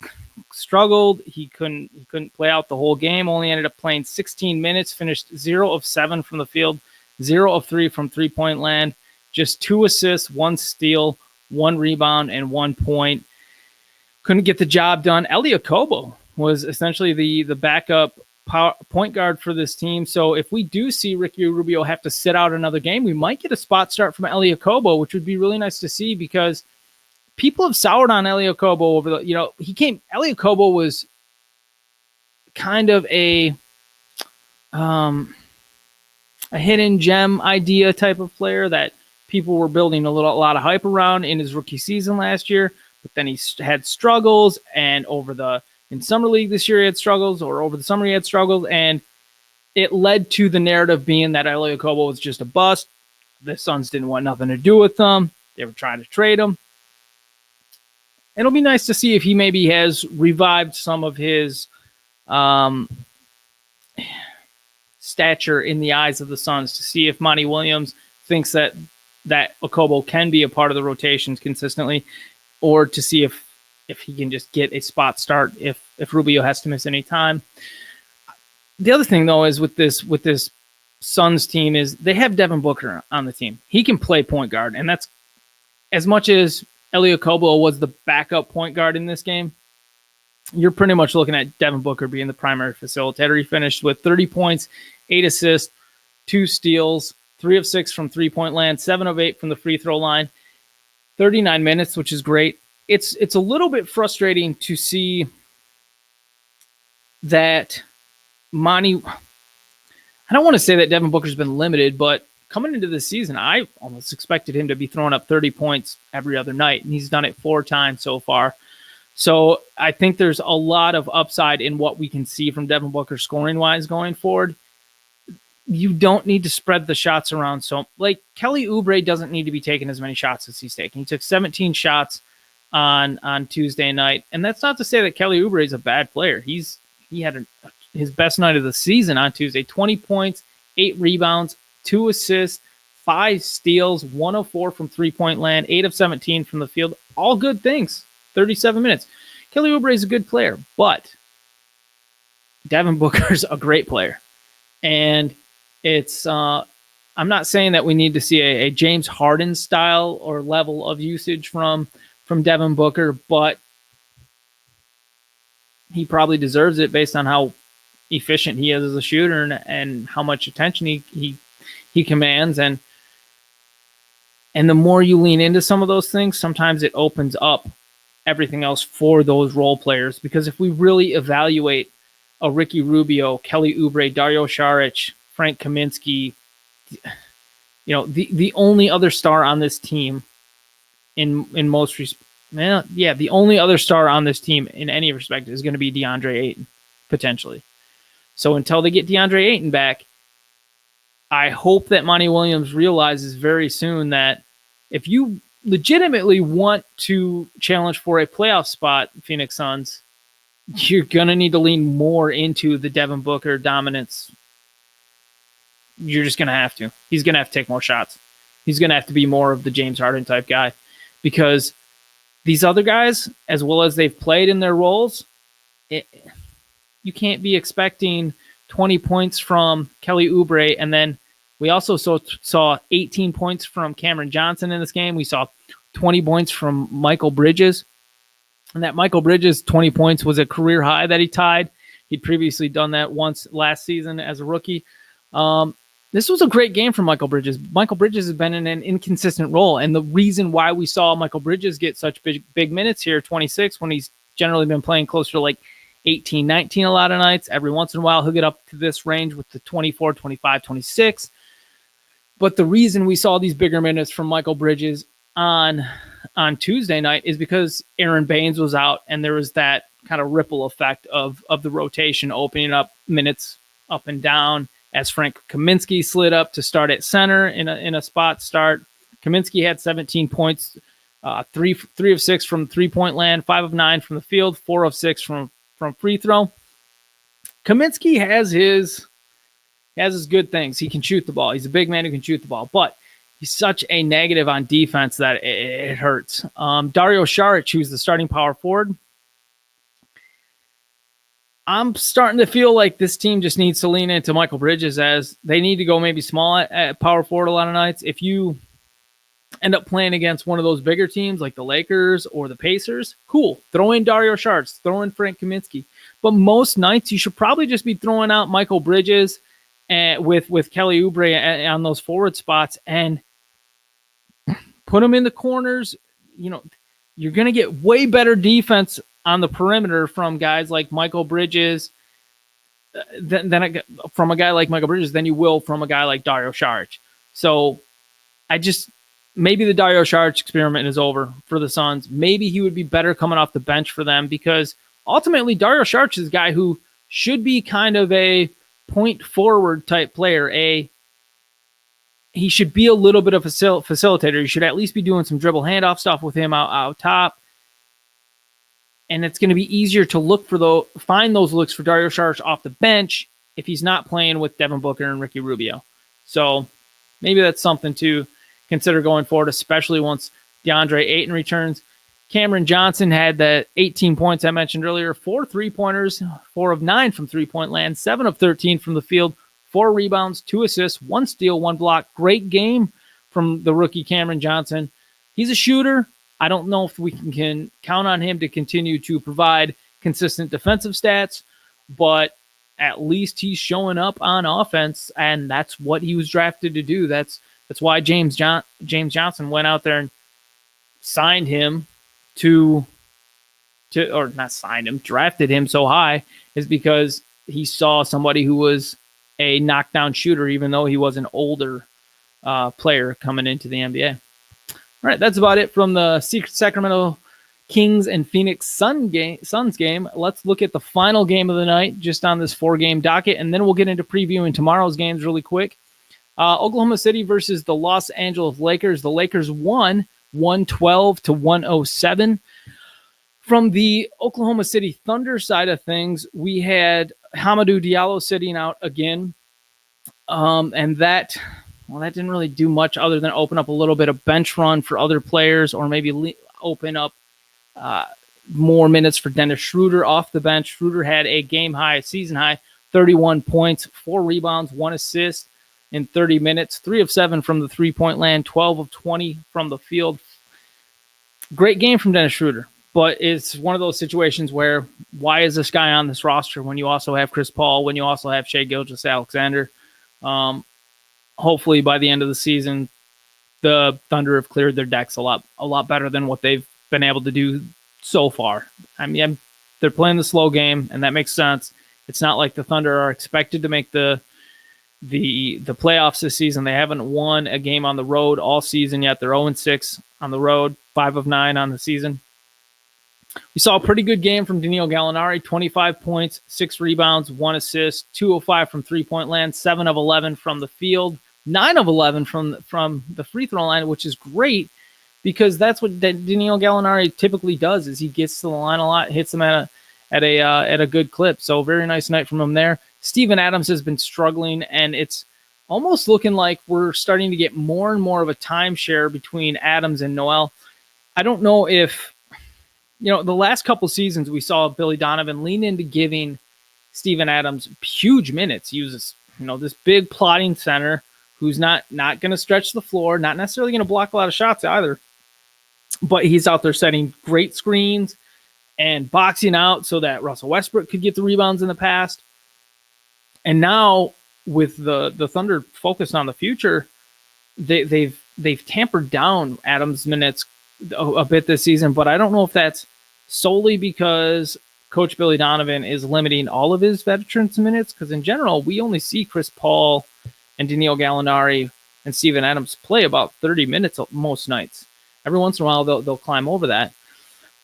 struggled. He couldn't play out the whole game. Only ended up playing 16 minutes, finished 0 of 7 from the field, 0 of 3 from three-point land, just 2 assists, 1 steal, 1 rebound, and 1 point. Couldn't get the job done. Elie Okobo was essentially the backup point guard for this team. So if we do see Ricky Rubio have to sit out another game, we might get a spot start from Elie Okobo, which would be really nice to see, because people have soured on Elie Okobo over the, Elie Okobo was kind of a hidden gem idea type of player that people were building a lot of hype around in his rookie season last year. But then he had struggles, and in summer league this year he had struggles, or over the summer he had struggles, and it led to the narrative being that Elie Okobo was just a bust. The Suns didn't want nothing to do with him. They were trying to trade him. It'll be nice to see if he maybe has revived some of his stature in the eyes of the Suns, to see if Monty Williams thinks that Okobo can be a part of the rotations consistently, or to see if he can just get a spot start if Rubio has to miss any time. The other thing, though, is with this Suns team is they have Devin Booker on the team. He can play point guard, and that's as much as Elie Okobo was the backup point guard in this game. You're pretty much looking at Devin Booker being the primary facilitator. He finished with 30 points, 8 assists, 2 steals, 3 of 6 from three-point land, 7 of 8 from the free throw line, 39 minutes, which is great. It's a little bit frustrating to see that I don't want to say that Devin Booker's been limited, but coming into this season, I almost expected him to be throwing up 30 points every other night, and he's done it 4 times so far. So I think there's a lot of upside in what we can see from Devin Booker scoring-wise going forward. You don't need to spread the shots around. So, like, Kelly Oubre doesn't need to be taking as many shots as he's taking. He took 17 shots on Tuesday night, and that's not to say that Kelly Oubre is a bad player. He had his best night of the season on Tuesday. 20 points, 8 rebounds, 2 assists, 5 steals, 1 of 4 from three-point land, 8 of 17 from the field. All good things. 37 minutes. Kelly Oubre is a good player, but Devin Booker's a great player. And it's I'm not saying that we need to see a James Harden style or level of usage from Devin Booker, but he probably deserves it based on how efficient he is as a shooter and how much attention he commands. And the more you lean into some of those things, sometimes it opens up everything else for those role players. Because if we really evaluate a Ricky Rubio, Kelly Oubre, Dario Saric, Frank Kaminsky, the only other star on this team the only other star on this team in any respect is going to be DeAndre Ayton, potentially. So until they get DeAndre Ayton back, I hope that Monty Williams realizes very soon that if you legitimately want to challenge for a playoff spot, Phoenix Suns, you're going to need to lean more into the Devin Booker dominance. You're just going to have to. He's going to have to take more shots. He's going to have to be more of the James Harden type guy, because these other guys, as well as they've played in their roles, you can't be expecting 20 points from Kelly Oubre, and then we also saw 18 points from Cameron Johnson in this game. We saw 20 points from Michael Bridges. And that Michael Bridges 20 points was a career high that he tied. He'd previously done that once last season as a rookie. This was a great game for Michael Bridges. Michael Bridges has been in an inconsistent role. And the reason why we saw Michael Bridges get such big minutes here, 26, when he's generally been playing closer to like 18, 19 a lot of nights. Every once in a while, he'll get up to this range with the 24, 25, 26. But the reason we saw these bigger minutes from Michael Bridges on Tuesday night is because Aaron Baines was out, and there was that kind of ripple effect of the rotation opening up minutes up and down as Frank Kaminsky slid up to start at center in a spot start. Kaminsky had 17 points 3 of 6 from 3-point land, 5 of 9 from the field, 4 of 6 from free throw. Kaminsky has his good things. He can shoot the ball. He's a big man who can shoot the ball, but he's such a negative on defense that it hurts. Dario Saric, who's the starting power forward, I'm starting to feel like this team just needs to lean into Michael Bridges, as they need to go maybe small at power forward a lot of nights. If you end up playing against one of those bigger teams like the Lakers or the Pacers, cool. Throw in Dario Saric, throw in Frank Kaminsky. But most nights you should probably just be throwing out Michael Bridges and with Kelly Oubre on those forward spots and put them in the corners. You're going to get way better defense on the perimeter from guys like Michael Bridges from a guy like Michael Bridges than you will from a guy like Dario Saric. So maybe the Dario Saric experiment is over for the Suns. Maybe he would be better coming off the bench for them, because ultimately Dario Saric is a guy who should be kind of a point forward type player. He should be a little bit of a facilitator. You should at least be doing some dribble handoff stuff with him out top. And it's going to be easier to find those looks for Dario Saric off the bench if he's not playing with Devin Booker and Ricky Rubio. So maybe that's something to consider going forward, especially once DeAndre Ayton returns. Cameron Johnson had that 18 points I mentioned earlier, 4 3-pointers, 4 of 9 from 3-point land, 7 of 13 from the field, 4 rebounds, 2 assists, 1 steal, 1 block. Great game from the rookie Cameron Johnson. He's a shooter. I don't know if we can count on him to continue to provide consistent defensive stats, but at least he's showing up on offense, and that's what he was drafted to do. That's why James Johnson went out there and signed him drafted him so high, is because he saw somebody who was a knockdown shooter, even though he was an older player coming into the NBA. All right, that's about it from the Sacramento Kings and Phoenix Suns game. Let's look at the final game of the night, just on this 4-game docket, and then we'll get into previewing tomorrow's games really quick. Oklahoma City versus the Los Angeles Lakers. The Lakers won 112-107. From the Oklahoma City Thunder side of things, we had Hamidou Diallo sitting out again, and that didn't really do much other than open up a little bit of bench run for other players, or maybe open up more minutes for Dennis Schroeder off the bench. Schroeder had a season high, 31 points, 4 rebounds, 1 assist in 30 minutes, 3 of 7 from the 3-point land, 12 of 20 from the field. Great game from Dennis Schroeder, but it's one of those situations where, why is this guy on this roster when you also have Chris Paul, when you also have Shai Gilgeous-Alexander? Hopefully by the end of the season, the Thunder have cleared their decks a lot better than what they've been able to do so far. I mean, they're playing the slow game, and that makes sense. It's not like the Thunder are expected to make the playoffs this season. They haven't won a game on the road all season yet. They're 0-6 on the road, 5 of 9 on the season. We saw a pretty good game from Danilo Gallinari, 25 points, 6 rebounds, 1 assist, 2 of 5 from 3-point land, 7 of 11 from the field, 9 of 11 from the free throw line, which is great, because that's what Danilo Gallinari typically does, is he gets to the line a lot, hits them at a good clip. So very nice night from him there. Steven Adams has been struggling, and it's almost looking like we're starting to get more and more of a timeshare between Adams and Noel. I don't know if, the last couple seasons we saw Billy Donovan lean into giving Steven Adams huge minutes. He uses, this big plotting center who's not going to stretch the floor, not necessarily going to block a lot of shots either, but he's out there setting great screens and boxing out so that Russell Westbrook could get the rebounds in the past. And now with the Thunder focused on the future, they've tampered down Adams' minutes a bit this season, but I don't know if that's solely because Coach Billy Donovan is limiting all of his veterans' minutes, because in general, we only see Chris Paul and Danilo Gallinari and Steven Adams play about 30 minutes most nights. Every once in a while, they'll climb over that.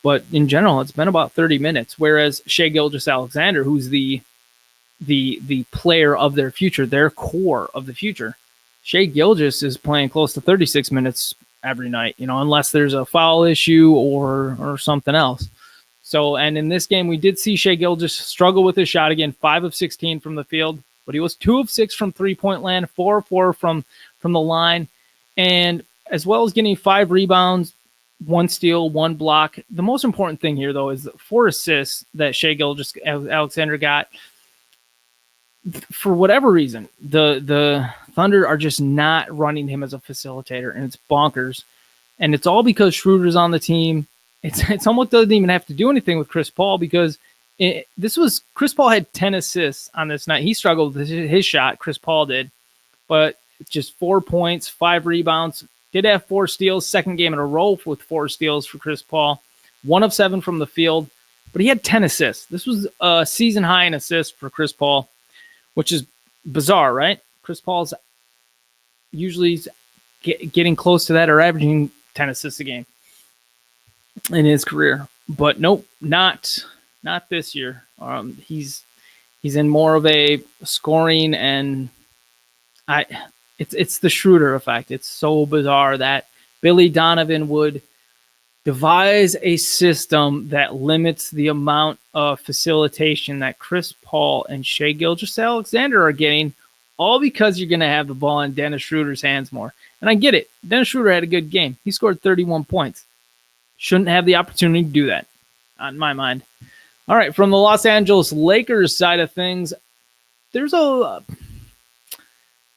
But in general, it's been about 30 minutes, whereas Shai Gilgeous-Alexander, who's the player of their future, their core of the future, Shai Gilgeous is playing close to 36 minutes every night, unless there's a foul issue or something else. So, and in this game, we did see Shai Gilgeous struggle with his shot again, 5 of 16 from the field, but he was 2 of 6 from 3-point land, 4 of 4 from the line, and as well as getting 5 rebounds, 1 steal, 1 block. The most important thing here, though, is the 4 assists that Shai Gilgeous-Alexander got. For whatever reason, the Thunder are just not running him as a facilitator, and it's bonkers. And it's all because Schroeder's on the team. It's almost doesn't even have to do anything with Chris Paul, because Chris Paul had 10 assists on this night. He struggled with his shot. Chris Paul did, but just 4 points, 5 rebounds. Did have 4 steals, second game in a row with 4 steals for Chris Paul. 1 of 7 from the field, but he had 10 assists. This was a season high in assists for Chris Paul, which is bizarre, right? Chris Paul's usually getting close to that or averaging 10 assists a game in his career. But nope, not this year. He's in more of a scoring, and it's the Schroeder effect. It's so bizarre that Billy Donovan would devise a system that limits the amount of facilitation that Chris Paul and Shai Gilgeous-Alexander are getting, all because you're going to have the ball in Dennis Schroeder's hands more. And I get it. Dennis Schroeder had a good game. He scored 31 points. Shouldn't have the opportunity to do that, in my mind. All right, from the Los Angeles Lakers side of things, there's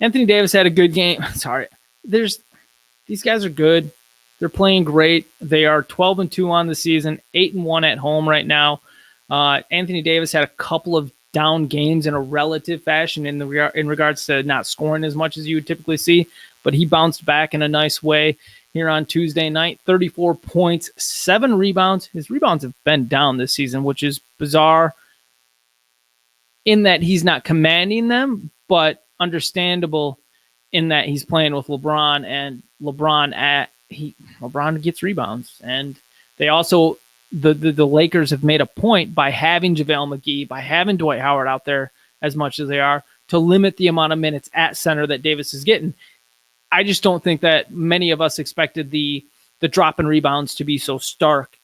Anthony Davis had a good game. Sorry. These guys are good. They're playing great. They are 12-2 on the season, 8-1 at home right now. Anthony Davis had a couple of down games in a relative fashion in regards to not scoring as much as you would typically see, but he bounced back in a nice way here on Tuesday night. 34 points, 7 rebounds. His rebounds have been down this season, which is bizarre in that he's not commanding them, but understandable in that he's playing with LeBron, and LeBron gets rebounds. And they also, the Lakers have made a point by having JaVale McGee, by having Dwight Howard out there as much as they are, to limit the amount of minutes at center that Davis is getting. I just don't think that many of us expected the drop in rebounds to be so stark.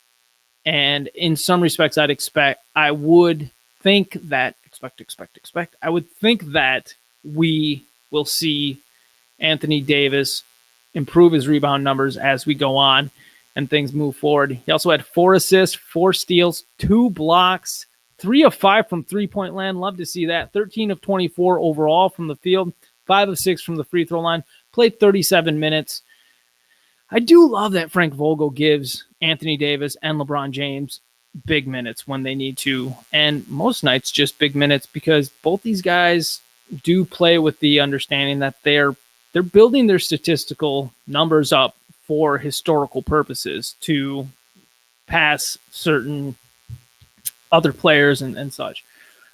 And in some respects, I would think that we will see Anthony Davis improve his rebound numbers as we go on and things move forward. He also had 4 assists, 4 steals, 2 blocks, 3 of 5 from 3-point land. Love to see that. 13 of 24 overall from the field, 5 of 6 from the free throw line. Played 37 minutes. I do love that Frank Vogel gives Anthony Davis and LeBron James big minutes when they need to, and most nights just big minutes, because both these guys do play with the understanding that they're building their statistical numbers up for historical purposes to pass certain other players and such.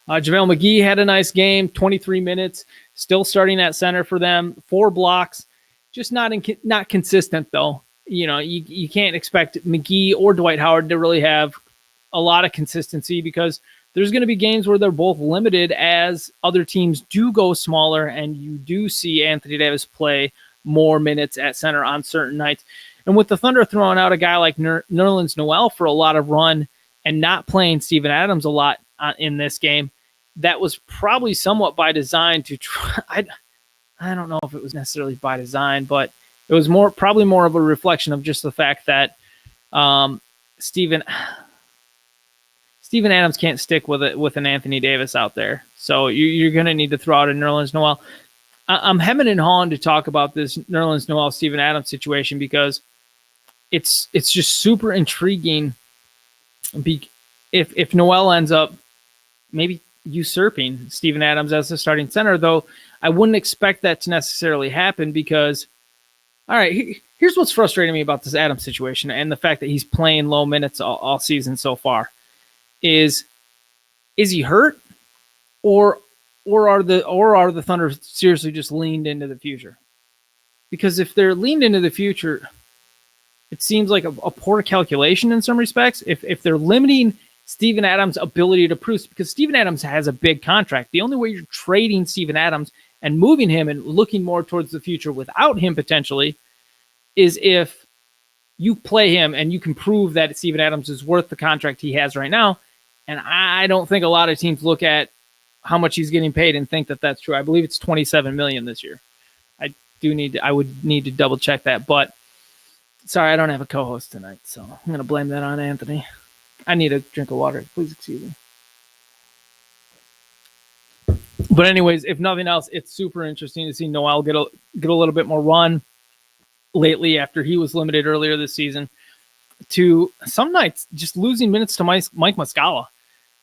JaVale McGee had a nice game, 23 minutes, still starting at center for them, 4 blocks, just not consistent though. You can't expect McGee or Dwight Howard to really have a lot of consistency, because there's going to be games where they're both limited as other teams do go smaller, and you do see Anthony Davis play more minutes at center on certain nights. And with the Thunder throwing out a guy like Nerlens Noel for a lot of run and not playing Steven Adams a lot in this game, that was probably somewhat by design to try. I don't know if it was necessarily by design, but it was probably more of a reflection of just the fact that Steven Adams can't stick with an Anthony Davis out there. So you're going to need to throw out a Nerlens Noel. I'm hemming and hawing to talk about this Nerlens Noel Steven Adams situation, because it's just super intriguing. If Noel ends up maybe usurping Steven Adams as the starting center, though I wouldn't expect that to necessarily happen, because, all right, here's what's frustrating me about this Adams situation and the fact that he's playing low minutes all season so far. Is he hurt, or are the Thunder seriously just leaned into the future? Because if they're leaned into the future, it seems like a poor calculation in some respects. If they're limiting Steven Adams' ability to produce, because Steven Adams has a big contract. The only way you're trading Steven Adams and moving him and looking more towards the future without him potentially is if you play him and you can prove that Steven Adams is worth the contract he has right now. And I don't think a lot of teams look at how much he's getting paid and think that that's true. I believe it's $27 million this year. I would need to double check that, but sorry, I don't have a co-host tonight, so I'm going to blame that on Anthony. I need a drink of water. Please excuse me. But anyways, if nothing else, it's super interesting to see Noel get a little bit more run lately after he was limited earlier this season, to some nights just losing minutes to Mike Muscala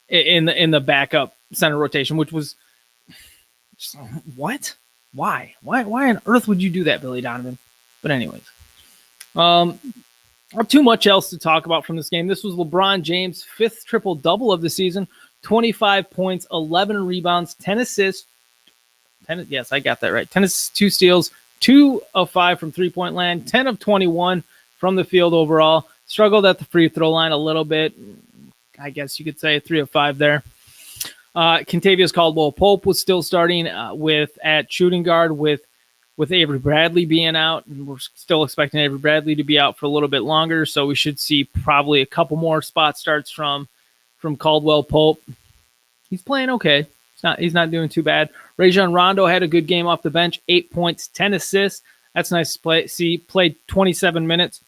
in the backup center rotation, which was just, what? Why on earth would you do that, Billy Donovan? But anyways, not too much else to talk about from this game. This was LeBron James' 5th triple-double of the season, 25 points, 11 rebounds, 10 assists. Yes, I got that right. 10 assists, 2 steals, 2 of 5 from three-point land, 10 of 21 from the field overall. Struggled at the free throw line a little bit. I guess you could say 3 of 5 there. Kentavious Caldwell-Pope was still starting at shooting guard with Avery Bradley being out, and we're still expecting Avery Bradley to be out for a little bit longer, so we should see probably a couple more spot starts from Caldwell-Pope. He's playing okay. He's not doing too bad. Rajon Rondo had a good game off the bench, 8 points, 10 assists. That's nice to play. See, played 27 minutes.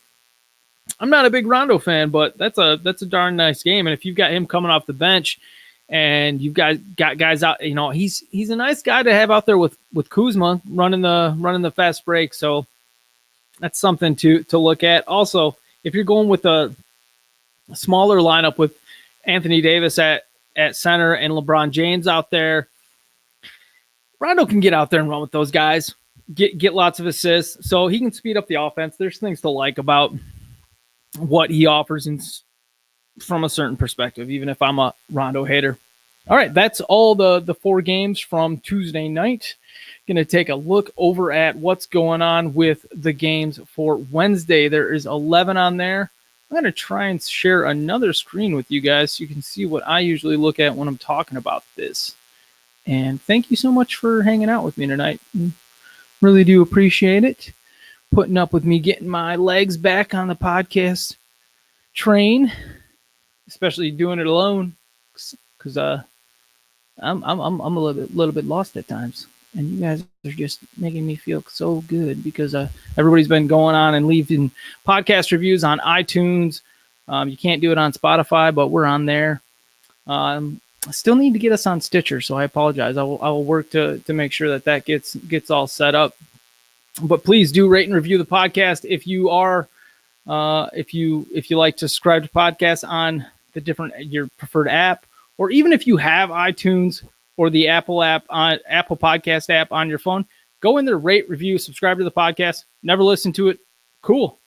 I'm not a big Rondo fan, but that's a darn nice game. And if you've got him coming off the bench, and you've got guys out, he's a nice guy to have out there with Kuzma running the fast break. So that's something to look at. Also, if you're going with a smaller lineup with Anthony Davis at center and LeBron James out there, Rondo can get out there and run with those guys, get lots of assists, so he can speed up the offense. There's things to like about what he offers from a certain perspective, even if I'm a Rondo hater. All right, that's all the 4 games from Tuesday night. Going to take a look over at what's going on with the games for Wednesday. There is 11 on there. I'm going to try and share another screen with you guys so you can see what I usually look at when I'm talking about this. And thank you so much for hanging out with me tonight. Really do appreciate it. Putting up with me getting my legs back on the podcast train, especially doing it alone, because I'm a little bit lost at times, and you guys are just making me feel so good because everybody's been going on and leaving podcast reviews on iTunes. You can't do it on Spotify, but we're on there. I still need to get us on Stitcher, so I apologize. I will work to make sure that gets all set up. But please do rate and review the podcast if you are if you like to subscribe to podcasts on your preferred app, or even if you have iTunes or the Apple Podcast app on your phone, go in there, rate, review, subscribe to the podcast. Never listen to it, cool,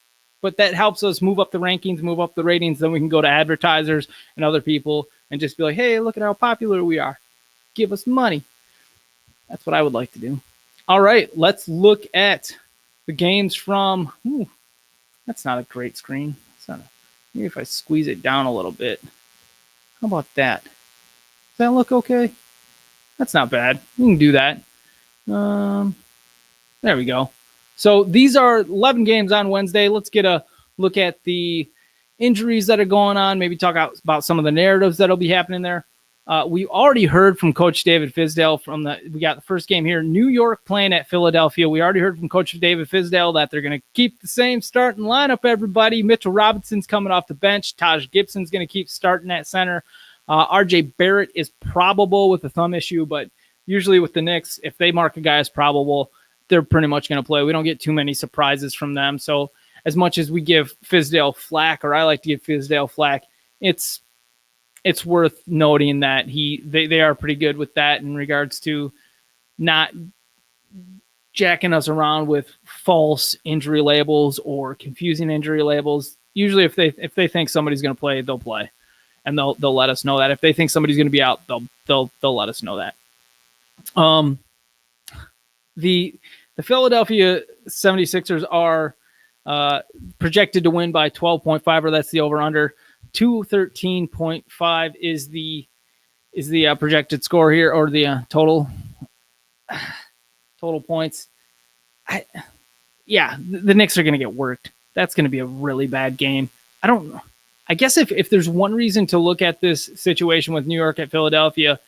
but that helps us move up the rankings, move up the ratings. Then we can go to advertisers and other people and just be like, hey, look at how popular we are. Give us money. That's what I would like to do. All right, let's look at the games from. That's not a great screen. Maybe if I squeeze it down a little bit. How about that? Does that look okay? That's not bad. We can do that. There we go. So these are 11 games on Wednesday. Let's get a look at the injuries that are going on. Maybe talk about some of the narratives that'll be happening there. We already heard from Coach David Fizdale we got the first game here, New York playing at Philadelphia. We already heard from Coach David Fizdale that they're going to keep the same starting lineup, everybody. Mitchell Robinson's coming off the bench. Taj Gibson's going to keep starting at center. RJ Barrett is probable with a thumb issue, but usually with the Knicks, if they mark a guy as probable, they're pretty much going to play. We don't get too many surprises from them. So as much as we give Fizdale flack, or I like to give Fizdale flack, it's worth noting that they are pretty good with that in regards to not jacking us around with false injury labels or confusing injury labels. Usually if they think somebody's going to play, they'll play, and they'll let us know that. If they think somebody's going to be out, they'll let us know that. The Philadelphia 76ers are projected to win by 12.5, or that's the over under. 213.5 is the projected score here, or the total points. yeah, the Knicks are going to get worked. That's going to be a really bad game. I don't know. I guess if there's one reason to look at this situation with New York at Philadelphia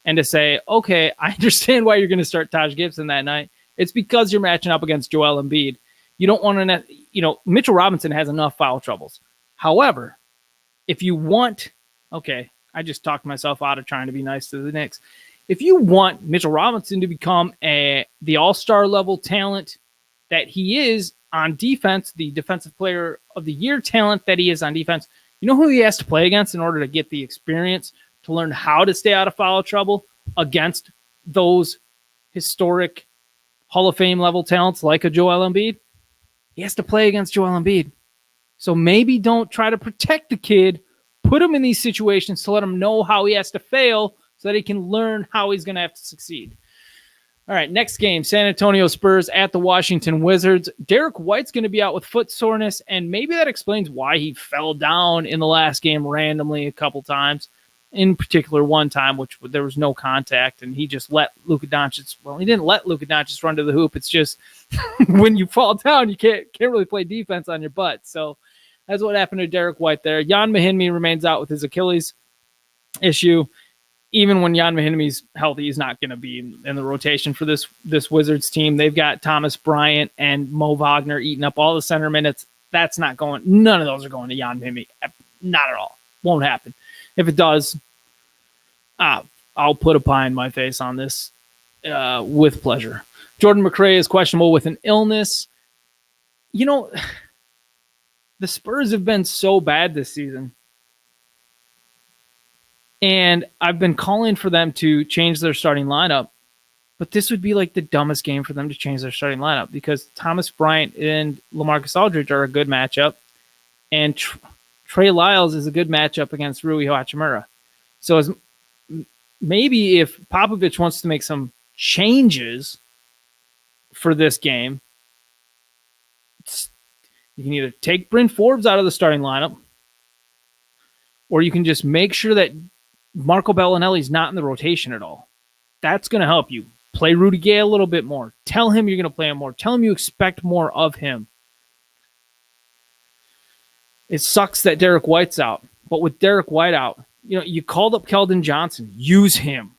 and to say, okay, I understand why you're going to start Taj Gibson that night. It's because you're matching up against Joel Embiid. You don't want to, Mitchell Robinson has enough foul troubles. However, if you want, okay, I just talked myself out of trying to be nice to the Knicks. If you want Mitchell Robinson to become the all-star level talent that he is on defense, the defensive player of the year talent that he is on defense, you know who he has to play against in order to get the experience to learn how to stay out of foul trouble against those historic Hall of Fame level talents like a Joel Embiid? He has to play against Joel Embiid. So maybe don't try to protect the kid. Put him in these situations to let him know how he has to fail so that he can learn how he's going to have to succeed. All right, next game, San Antonio Spurs at the Washington Wizards. Derek White's going to be out with foot soreness, and maybe that explains why he fell down in the last game randomly a couple times. In particular, one time, which there was no contact, and he just let Luka Doncic. Well, he didn't let Luka Doncic run to the hoop. It's just when you fall down, you can't really play defense on your butt. So that's what happened to Derek White there. Jan Mahinmi remains out with his Achilles issue. Even when Jan Mahinmi's healthy, he's not going to be in the rotation for this Wizards team. They've got Thomas Bryant and Mo Wagner eating up all the center minutes. That's not going. None of those are going to Jan Mahinmi. Not at all. Won't happen. If it does, I'll put a pie in my face on this with pleasure. Jordan McRae is questionable with an illness. The Spurs have been so bad this season. And I've been calling for them to change their starting lineup. But this would be like the dumbest game for them to change their starting lineup because Thomas Bryant and LaMarcus Aldridge are a good matchup. And Trey Lyles is a good matchup against Rui Hachimura. So maybe if Popovich wants to make some changes for this game, you can either take Bryn Forbes out of the starting lineup, or you can just make sure that Marco Bellinelli's not in the rotation at all. That's going to help you. Play Rudy Gay a little bit more. Tell him you're going to play him more. Tell him you expect more of him. It sucks that Derek White's out. But with Derek White out, you called up Keldon Johnson. Use him.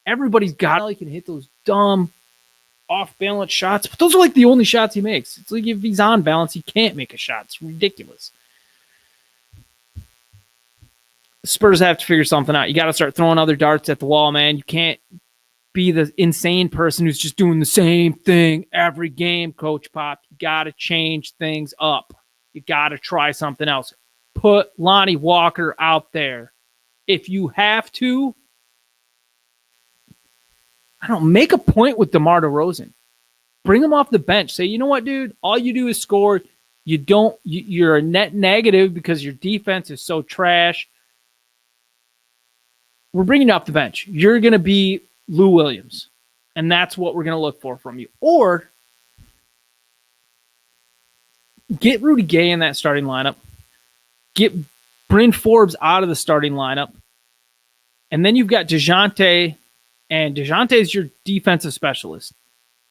Everybody's got he can hit those dumb off-balance shots. But those are like the only shots he makes. It's like if he's on balance, he can't make a shot. It's ridiculous. Spurs have to figure something out. You got to start throwing other darts at the wall, man. You can't be the insane person who's just doing the same thing every game, Coach Pop. You got to change things up. You got to try something else. Put Lonnie Walker out there. If you have to, make a point with DeMar DeRozan. Bring him off the bench. Say, you know what, dude? All you do is score. You're a net negative because your defense is so trash. We're bringing you off the bench. You're going to be Lou Williams, and that's what we're going to look for from you. Or get Rudy Gay in that starting lineup. Get Bryn Forbes out of the starting lineup. And then you've got DeJounte, and DeJounte is your defensive specialist.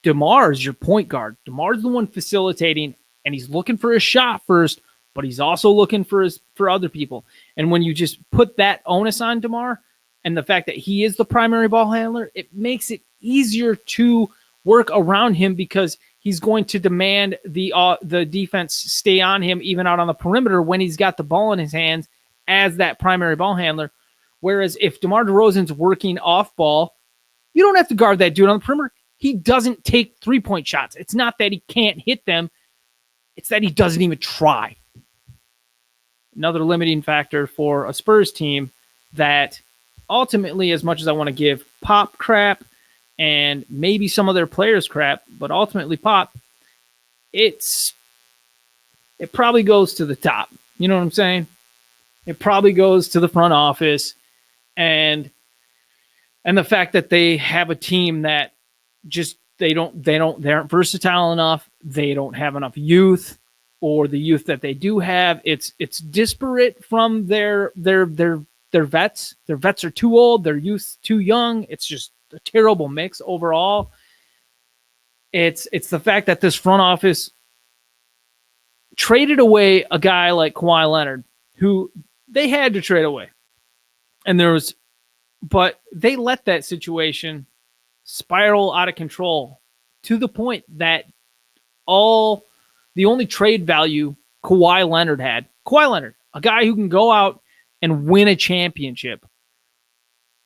DeMar is your point guard. DeMar's the one facilitating, and he's looking for a shot first, but he's also looking for other people. And when you just put that onus on DeMar, and the fact that he is the primary ball handler, it makes it easier to work around him because he's going to demand the defense stay on him even out on the perimeter when he's got the ball in his hands as that primary ball handler. Whereas if DeMar DeRozan's working off ball, you don't have to guard that dude on the perimeter. He doesn't take three-point shots. It's not that he can't hit them. It's that he doesn't even try. Another limiting factor for a Spurs team that ultimately, as much as I want to give Pop crap and maybe some of their players crap, but ultimately Pop, it probably goes to the top. You know what I'm saying? It probably goes to the front office and the fact that they have a team that just they aren't versatile enough. They don't have enough youth, or the youth that they do have, it's disparate from their vets. Their vets are too old. Their youth too young. It's just a terrible mix overall. It's the fact that this front office traded away a guy like Kawhi Leonard, who they had to trade away. But they let that situation spiral out of control to the point that the only trade value Kawhi Leonard had, a guy who can go out and win a championship.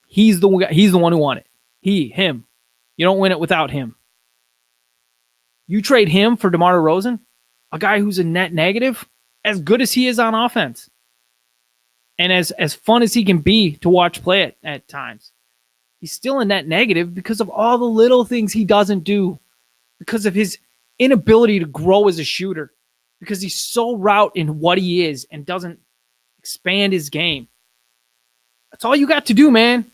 He's the one who won it. Him. You don't win it without him. You trade him for DeMar DeRozan, a guy who's a net negative, as good as he is on offense, and as fun as he can be to watch play at times. He's still a net negative because of all the little things he doesn't do, because of his inability to grow as a shooter, because he's so route in what he is and doesn't expand his game. That's all you got to do, man.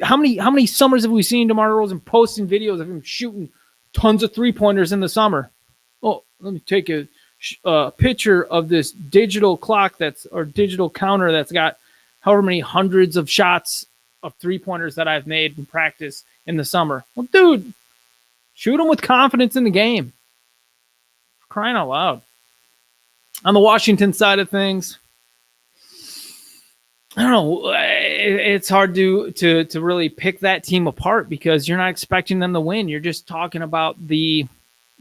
How many summers have we seen DeMar DeRozan posting videos of him shooting tons of three-pointers in the summer? Oh, let me take a picture of this digital clock or digital counter that's got however many hundreds of shots of three-pointers that I've made in practice in the summer. Well, dude, shoot them with confidence in the game. For crying out loud. On the Washington side of things, I don't know. It's hard to really pick that team apart because you're not expecting them to win. You're just talking about the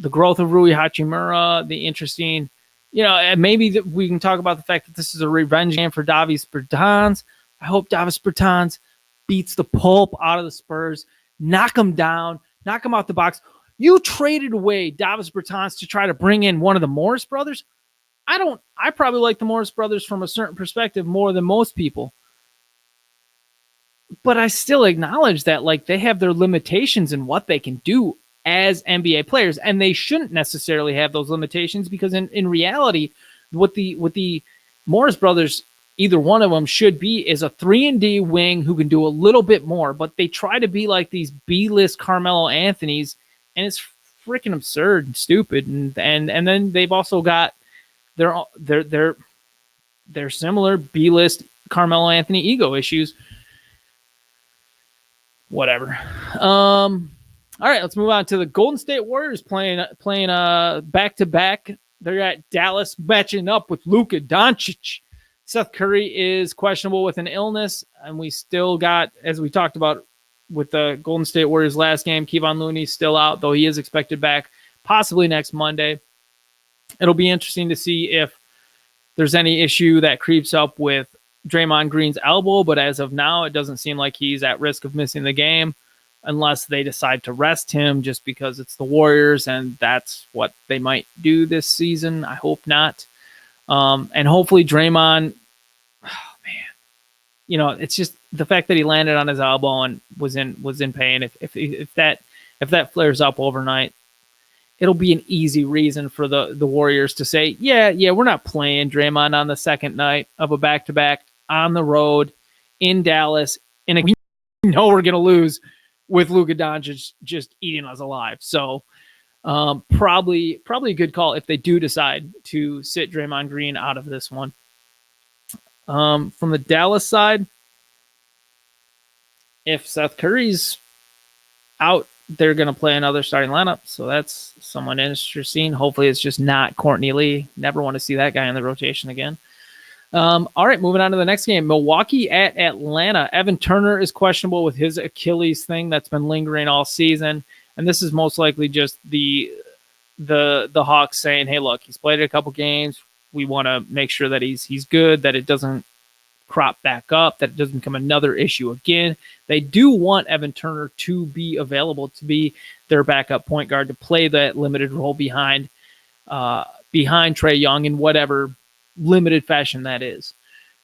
growth of Rui Hachimura, the interesting, maybe that we can talk about the fact that this is a revenge game for Davis Bertans. I hope Davis Bertans beats the pulp out of the Spurs, knock them down, knock them out the box. You traded away Davis Bertans to try to bring in one of the Morris brothers. I probably like the Morris brothers from a certain perspective more than most people. But I still acknowledge that they have their limitations in what they can do as NBA players, and they shouldn't necessarily have those limitations because in reality, what the Morris brothers, either one of them should be is a 3-and-D wing who can do a little bit more, but they try to be like these B-list Carmelo Anthonys, and it's freaking absurd and stupid. And then they've also got their similar B-list Carmelo Anthony ego issues. Whatever. All right, let's move on to the Golden State Warriors playing back-to-back. They're at Dallas matching up with Luka Doncic. Seth Curry is questionable with an illness, and we still got, as we talked about with the Golden State Warriors last game, Kevon Looney's still out, though he is expected back possibly next Monday. It'll be interesting to see if there's any issue that creeps up with Draymond Green's elbow, but as of now, it doesn't seem like he's at risk of missing the game unless they decide to rest him just because it's the Warriors, and that's what they might do this season. I hope not. And hopefully Draymond, it's just the fact that he landed on his elbow and was in pain. If that flares up overnight, it'll be an easy reason for the Warriors to say, yeah, we're not playing Draymond on the second night of a back-to-back on the road in Dallas. And we know we're going to lose with Luka Doncic just eating us alive. So probably a good call if they do decide to sit Draymond Green out of this one. From the Dallas side, if Seth Curry's out, they're going to play another starting lineup. So that's somewhat interesting. Hopefully it's just not Courtney Lee. Never want to see that guy in the rotation again. All right, moving on to the next game. Milwaukee at Atlanta. Evan Turner is questionable with his Achilles thing that's been lingering all season. And this is most likely just the Hawks saying, hey, look, he's played a couple games. We want to make sure that he's good, that it doesn't crop back up, that it doesn't become another issue again. They do want Evan Turner to be available to be their backup point guard, to play that limited role behind Trae Young in whatever limited fashion that is.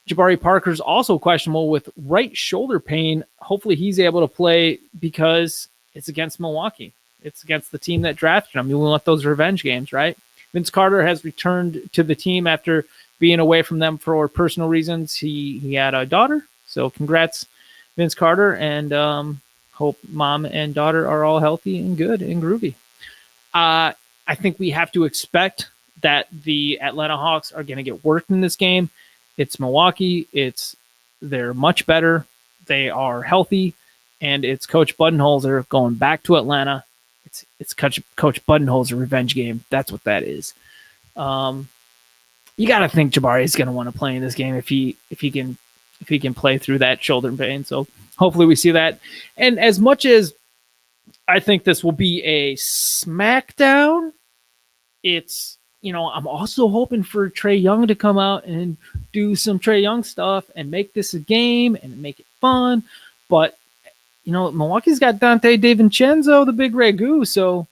Jabari Parker's also questionable with right shoulder pain. Hopefully he's able to play because it's against Milwaukee. It's against the team that drafted him. You want those revenge games, right? Vince Carter has returned to the team after being away from them for personal reasons. He had a daughter, so congrats, Vince Carter, and hope mom and daughter are all healthy and good and groovy. I think we have to expect that the Atlanta Hawks are going to get worked in this game. It's Milwaukee. They're much better. They are healthy, and it's Coach Budenholzer going back to Atlanta it's Coach Buttonhole's revenge game. That's what that is. You got to think Jabari is going to want to play in this game if he can play through that shoulder pain. So hopefully we see that. And as much as I think this will be a smackdown, it's, I'm also hoping for Trae Young to come out and do some Trae Young stuff and make this a game and make it fun. But, Milwaukee's got Dante DiVincenzo, the big Ragu. So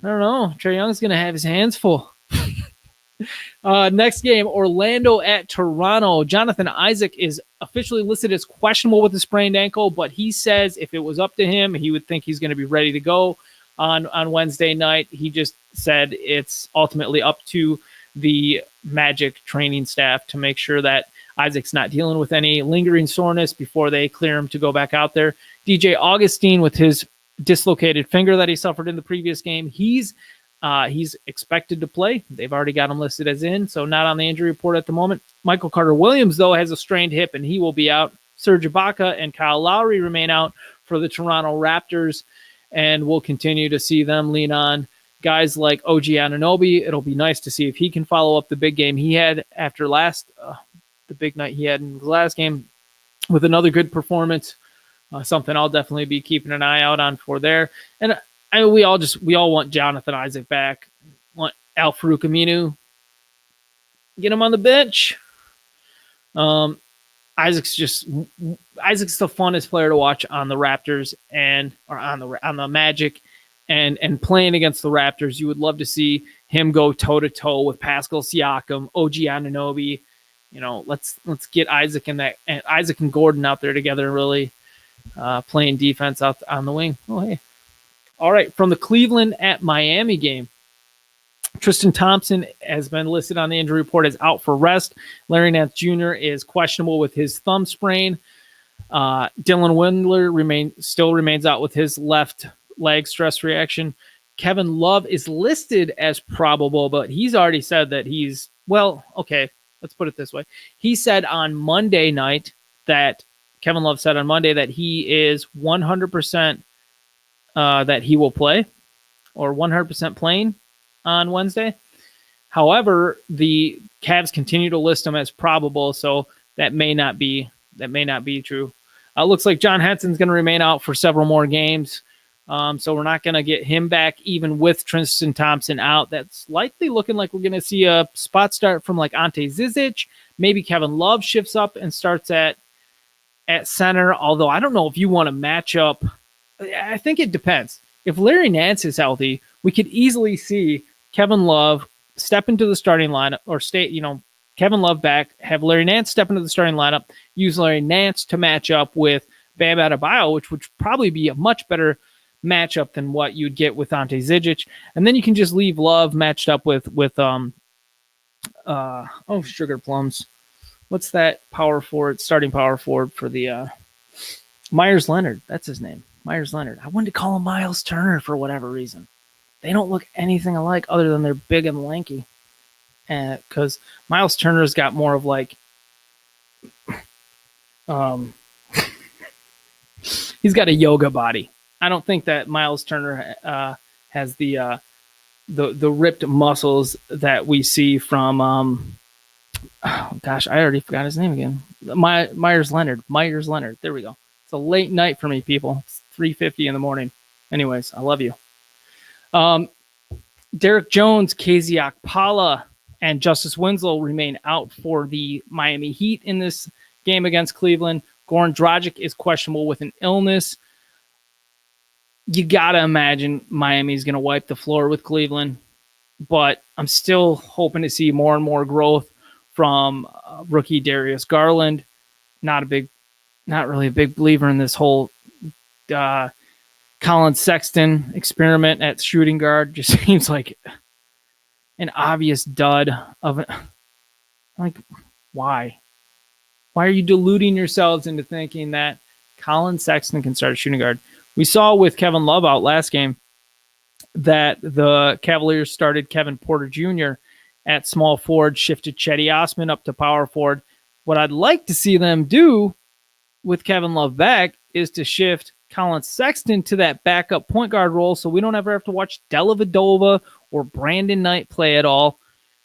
I don't know. Trae Young's going to have his hands full. Next game, Orlando at Toronto. Jonathan Isaac is officially listed as questionable with a sprained ankle, but he says if it was up to him, he would think he's going to be ready to go on Wednesday night. He just said it's ultimately up to the Magic training staff to make sure that Isaac's not dealing with any lingering soreness before they clear him to go back out there. DJ Augustine, with his dislocated finger that he suffered in the previous game, he's expected to play. They've already got him listed as in, so not on the injury report at the moment. Michael Carter-Williams, though, has a strained hip, and he will be out. Serge Ibaka and Kyle Lowry remain out for the Toronto Raptors, and we'll continue to see them lean on guys like OG Anunoby. It'll be nice to see if he can follow up the big game he had after the big night he had in the last game with another good performance. Something I'll definitely be keeping an eye out on for there. And we all want Jonathan Isaac back. Want Al-Farouq Aminu. Get him on the bench. Isaac's the funnest player to watch on the Raptors or on the Magic and playing against the Raptors. You would love to see him go toe to toe with Pascal Siakam, OG Anunoby. Let's get Isaac and Gordon out there together, really playing defense out on the wing. Oh, hey. All right, from the Cleveland at Miami game, Tristan Thompson has been listed on the injury report as out for rest. Larry Nance Jr. is questionable with his thumb sprain. Dylan Windler still remains out with his left leg stress reaction. Kevin Love is listed as probable, but he's already said that let's put it this way. He said on Monday night Kevin Love said on Monday that he is 100% that he will play, or 100% playing on Wednesday. However, the Cavs continue to list him as probable, so that may not be true. Looks like John Henson's going to remain out for several more games, so we're not going to get him back even with Tristan Thompson out. That's likely looking like we're going to see a spot start from like Ante Zizic. Maybe Kevin Love shifts up and starts at center, although I don't know if you want to match up. I think it depends. If Larry Nance is healthy, we could easily see Kevin Love step into the starting lineup, or Kevin Love back, have Larry Nance step into the starting lineup, use Larry Nance to match up with Bam Adebayo, which would probably be a much better matchup than what you'd get with Ante Zizic. And then you can just leave Love matched up with sugar plums. What's that starting power forward for the Myers Leonard? That's his name. Myers Leonard. I wanted to call him Miles Turner for whatever reason. They don't look anything alike other than they're big and lanky. Because Miles Turner's got more of like, he's got a yoga body. I don't think that Miles Turner has the ripped muscles that we see from. I already forgot his name again. Myers Leonard. There we go. It's a late night for me, people. It's 3:50 in the morning. Anyways, I love you. Derek Jones, KZ Okpala, and Justice Winslow remain out for the Miami Heat in this game against Cleveland. Goran Dragic is questionable with an illness. You got to imagine Miami's going to wipe the floor with Cleveland, but I'm still hoping to see more and more growth from rookie Darius Garland. Not really a big believer in this whole Colin Sexton experiment at shooting guard. Just seems like an obvious dud of it. Like, why? Why are you deluding yourselves into thinking that Colin Sexton can start a shooting guard? We saw with Kevin Love out last game that the Cavaliers started Kevin Porter Jr. at small forward, shifted Chetty Osman up to power forward. What I'd like to see them do with Kevin Love back is to shift Colin Sexton to that backup point guard role so we don't ever have to watch Dellavedova or Brandon Knight play at all.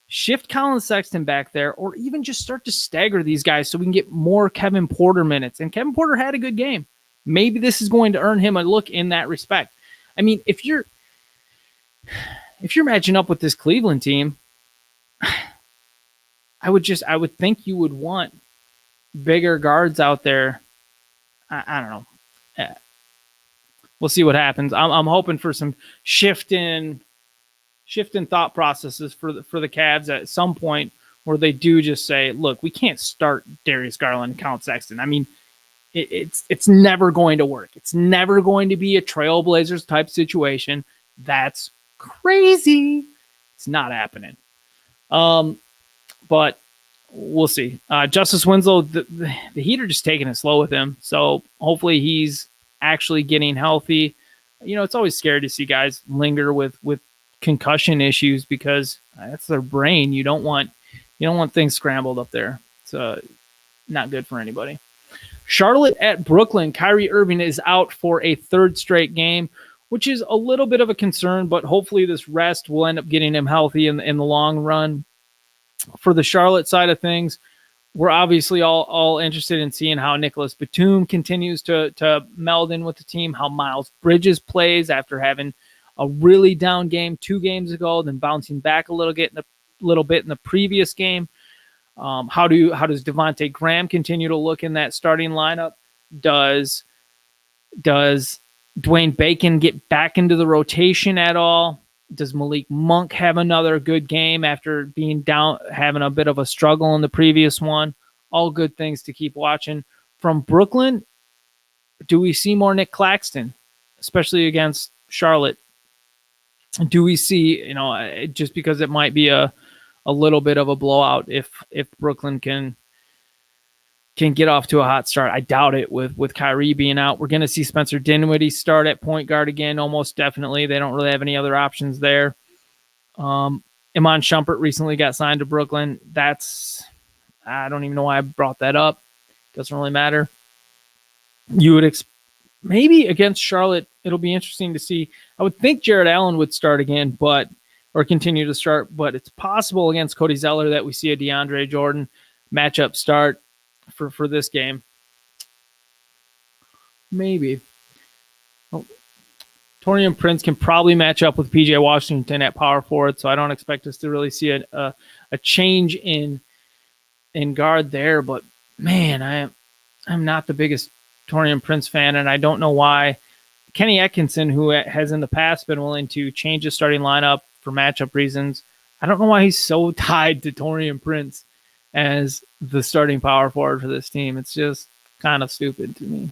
Shift Colin Sexton back there, or even just start to stagger these guys so we can get more Kevin Porter minutes. And Kevin Porter had a good game. Maybe this is going to earn him a look in that respect. I mean, if you're matching up with this Cleveland team, I would think you would want bigger guards out there. I don't know. We'll see what happens. I'm hoping for some shift in thought processes for the Cavs at some point where they do just say, look, we can't start Darius Garland and Colin Sexton. I mean, it's never going to work. It's never going to be a Trailblazers type situation. That's crazy. It's not happening. But we'll see. Justice Winslow, the Heat are just taking it slow with him. So hopefully he's actually getting healthy. You know, it's always scary to see guys linger with concussion issues because that's their brain. You don't want things scrambled up there. It's not good for anybody. Charlotte at Brooklyn. Kyrie Irving is out for a third straight game, which is a little bit of a concern, but hopefully this rest will end up getting him healthy in the long run. For the Charlotte side of things, we're obviously all interested in seeing how Nicholas Batum continues to meld in with the team, how Miles Bridges plays after having a really down game 2 games ago, then bouncing back a little bit in the previous game. How does Devontae Graham continue to look in that starting lineup? Does Dwayne Bacon get back into the rotation at all? Does Malik Monk have another good game after being down, having a bit of a struggle in the previous one? All good things to keep watching. From Brooklyn, do we see more Nick Claxton, especially against Charlotte? Do we see, just because it might be a little bit of a blowout if Brooklyn can get off to a hot start? I doubt it with Kyrie being out. We're going to see Spencer Dinwiddie start at point guard again, almost definitely. They don't really have any other options there. Iman Shumpert recently got signed to Brooklyn. I don't even know why I brought that up. Doesn't really matter. You would maybe against Charlotte, it'll be interesting to see. I would think Jared Allen would start again, or continue to start, but it's possible against Cody Zeller that we see a DeAndre Jordan matchup start for this game. Maybe. Taurean Prince can probably match up with PJ Washington at power forward, so I don't expect us to really see a change in guard there. But man, I'm not the biggest Taurean Prince fan, and I don't know why. Kenny Atkinson, who has in the past been willing to change his starting lineup for matchup reasons, I don't know why he's so tied to Taurean Prince as the starting power forward for this team. It's just kind of stupid to me.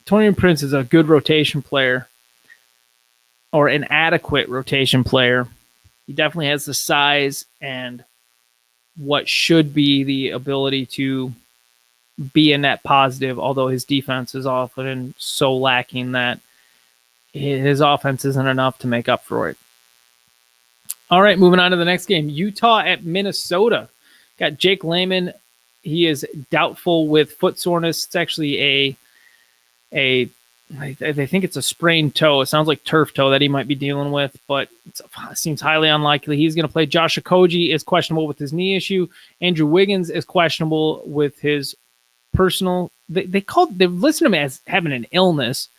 Taurean Prince is a good rotation player, or an adequate rotation player. He definitely has the size and what should be the ability to be a net positive, although his defense is often so lacking that his offense isn't enough to make up for it. All right, moving on to the next game. Utah at Minnesota. Got Jake Layman. He is doubtful with foot soreness. It's actually I think it's a sprained toe. It sounds like turf toe that he might be dealing with, but it seems highly unlikely. He's going to play. Josh Okogie is questionable with his knee issue. Andrew Wiggins is questionable with his personal. They listed him as having an illness,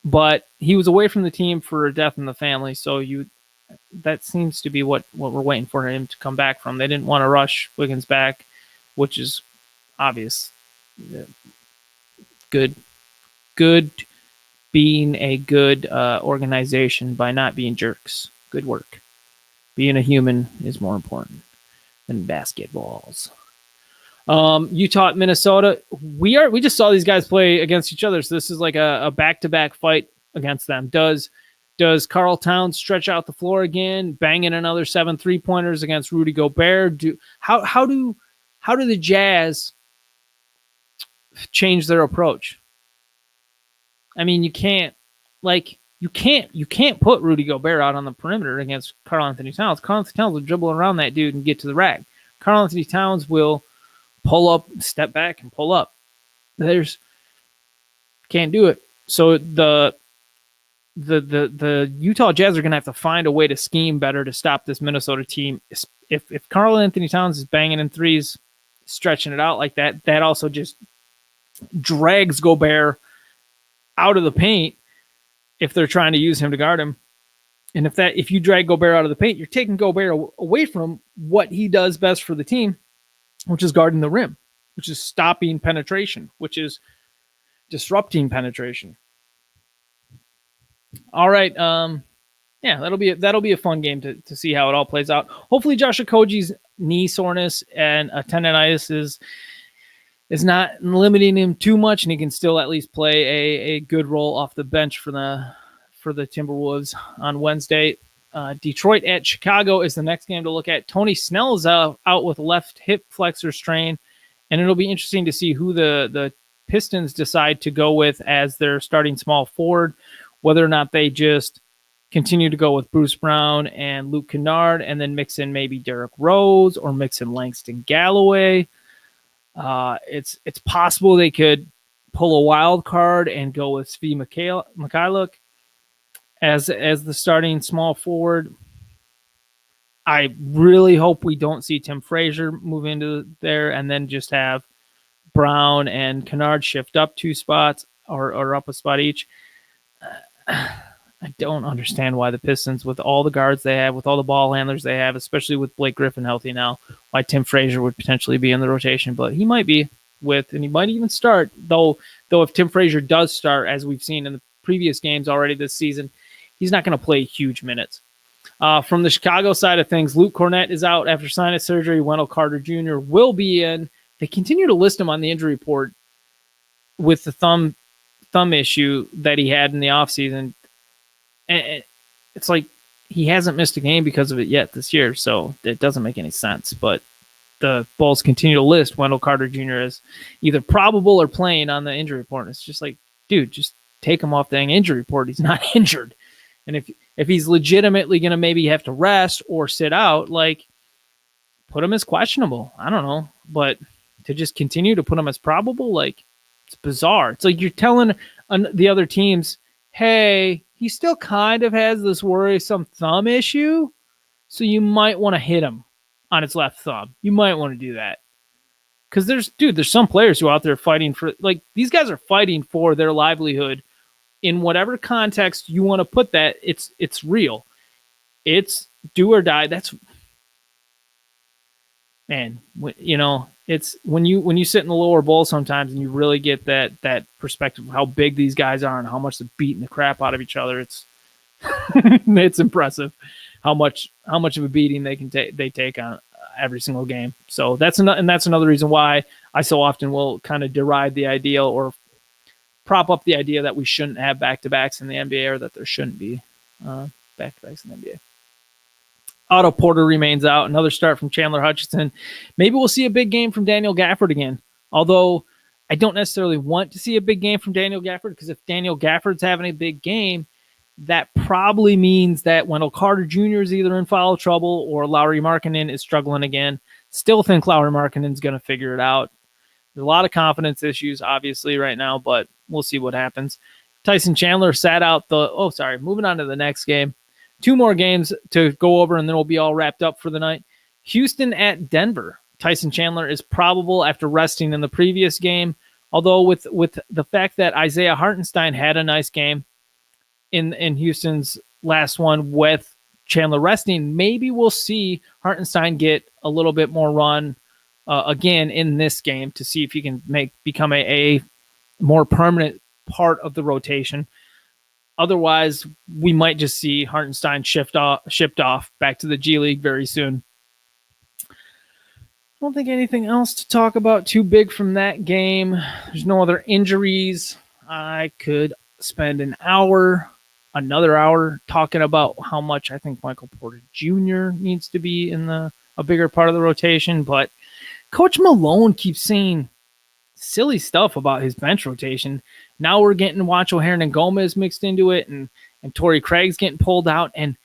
but he was away from the team for a death in the family. So that seems to be what we're waiting for him to come back from. They didn't want to rush Wiggins back, which is obvious. Good being a good organization by not being jerks. Good work. Being a human is more important than basketballs. Utah at Minnesota. We just saw these guys play against each other, so this is like a back-to-back fight against them. Does Karl Towns stretch out the floor again, bang in another 7 3-pointers against Rudy Gobert? How do the Jazz change their approach? I mean, you can't put Rudy Gobert out on the perimeter against Karl Anthony Towns. Karl Anthony Towns will dribble around that dude and get to the rack. Karl Anthony Towns will pull up, step back, and pull up. Can't do it. So the Utah Jazz are going to have to find a way to scheme better to stop this Minnesota team. If Karl Anthony Towns is banging in threes, stretching it out like that, that also just drags Gobert out of the paint if they're trying to use him to guard him. And if you drag Gobert out of the paint, you're taking Gobert away from what he does best for the team, which is guarding the rim, which is stopping penetration, which is disrupting penetration. All right. Yeah, that'll be a fun game to see how it all plays out. Hopefully Josh Okogie's knee soreness and tendonitis is not limiting him too much, and he can still at least play a good role off the bench for the Timberwolves on Wednesday. Detroit at Chicago is the next game to look at. Tony Snell's out with left hip flexor strain, and it'll be interesting to see who the Pistons decide to go with as their starting small forward, whether or not they just continue to go with Bruce Brown and Luke Kennard and then mix in maybe Derrick Rose or mix in Langston Galloway. It's possible they could pull a wild card and go with Svi Mikhailuk as the starting small forward. I really hope we don't see Tim Frazier move into there and then just have Brown and Kennard shift up 2 spots or up a spot each. I don't understand why the Pistons, with all the guards they have, with all the ball handlers they have, especially with Blake Griffin healthy now, why Tim Frazier would potentially be in the rotation, but he might be and he might even start, though if Tim Frazier does start, as we've seen in the previous games already this season, he's not going to play huge minutes. From the Chicago side of things, Luke Cornett is out after sinus surgery. Wendell Carter Jr. will be in. They continue to list him on the injury report with the thumb issue that he had in the offseason. And it's like he hasn't missed a game because of it yet this year, so it doesn't make any sense. But the Bulls continue to list Wendell Carter Jr. as either probable or playing on the injury report. And it's just like, dude, just take him off the injury report. He's not injured. And if he's legitimately going to maybe have to rest or sit out, like, put him as questionable. I don't know. But to just continue to put him as probable, like, it's bizarre. It's like you're telling the other teams, hey, he still kind of has this worrisome thumb issue, so you might want to hit him on his left thumb. You might want to do that. Because there's some players who are out there fighting for, like, these guys are fighting for their livelihood in whatever context you want to put that. It's real. It's do or die. That's, man, it's when you sit in the lower bowl sometimes and you really get that perspective of how big these guys are and how much they're beating the crap out of each other. It's it's impressive how much of a beating they take on every single game. So that's another reason why I so often will kind of deride the idea or prop up the idea that we shouldn't have back-to-backs in the NBA, or that there shouldn't be back-to-backs in the NBA. Otto Porter remains out. Another start from Chandler Hutchinson. Maybe we'll see a big game from Daniel Gafford again. Although I don't necessarily want to see a big game from Daniel Gafford, because if Daniel Gafford's having a big game, that probably means that Wendell Carter Jr. is either in foul trouble or Lauri Markkanen is struggling again. Still think Lauri Markkanen's going to figure it out. There's a lot of confidence issues, obviously, right now, but we'll see what happens. Tyson Chandler sat out moving on to the next game. 2 more games to go over, and then we'll be all wrapped up for the night. Houston at Denver. Tyson Chandler is probable after resting in the previous game, although with the fact that Isaiah Hartenstein had a nice game in Houston's last one with Chandler resting, maybe we'll see Hartenstein get a little bit more run again in this game to see if he can become a more permanent part of the rotation. Otherwise, we might just see Hartenstein shipped off back to the G League very soon. I don't think anything else to talk about too big from that game. There's no other injuries. I could spend another hour talking about how much I think Michael Porter Jr. needs to be in a bigger part of the rotation, but Coach Malone keeps saying silly stuff about his bench rotation. Now we're getting Juancho Hernan-Gomez mixed into it, and Torrey Craig's getting pulled out. And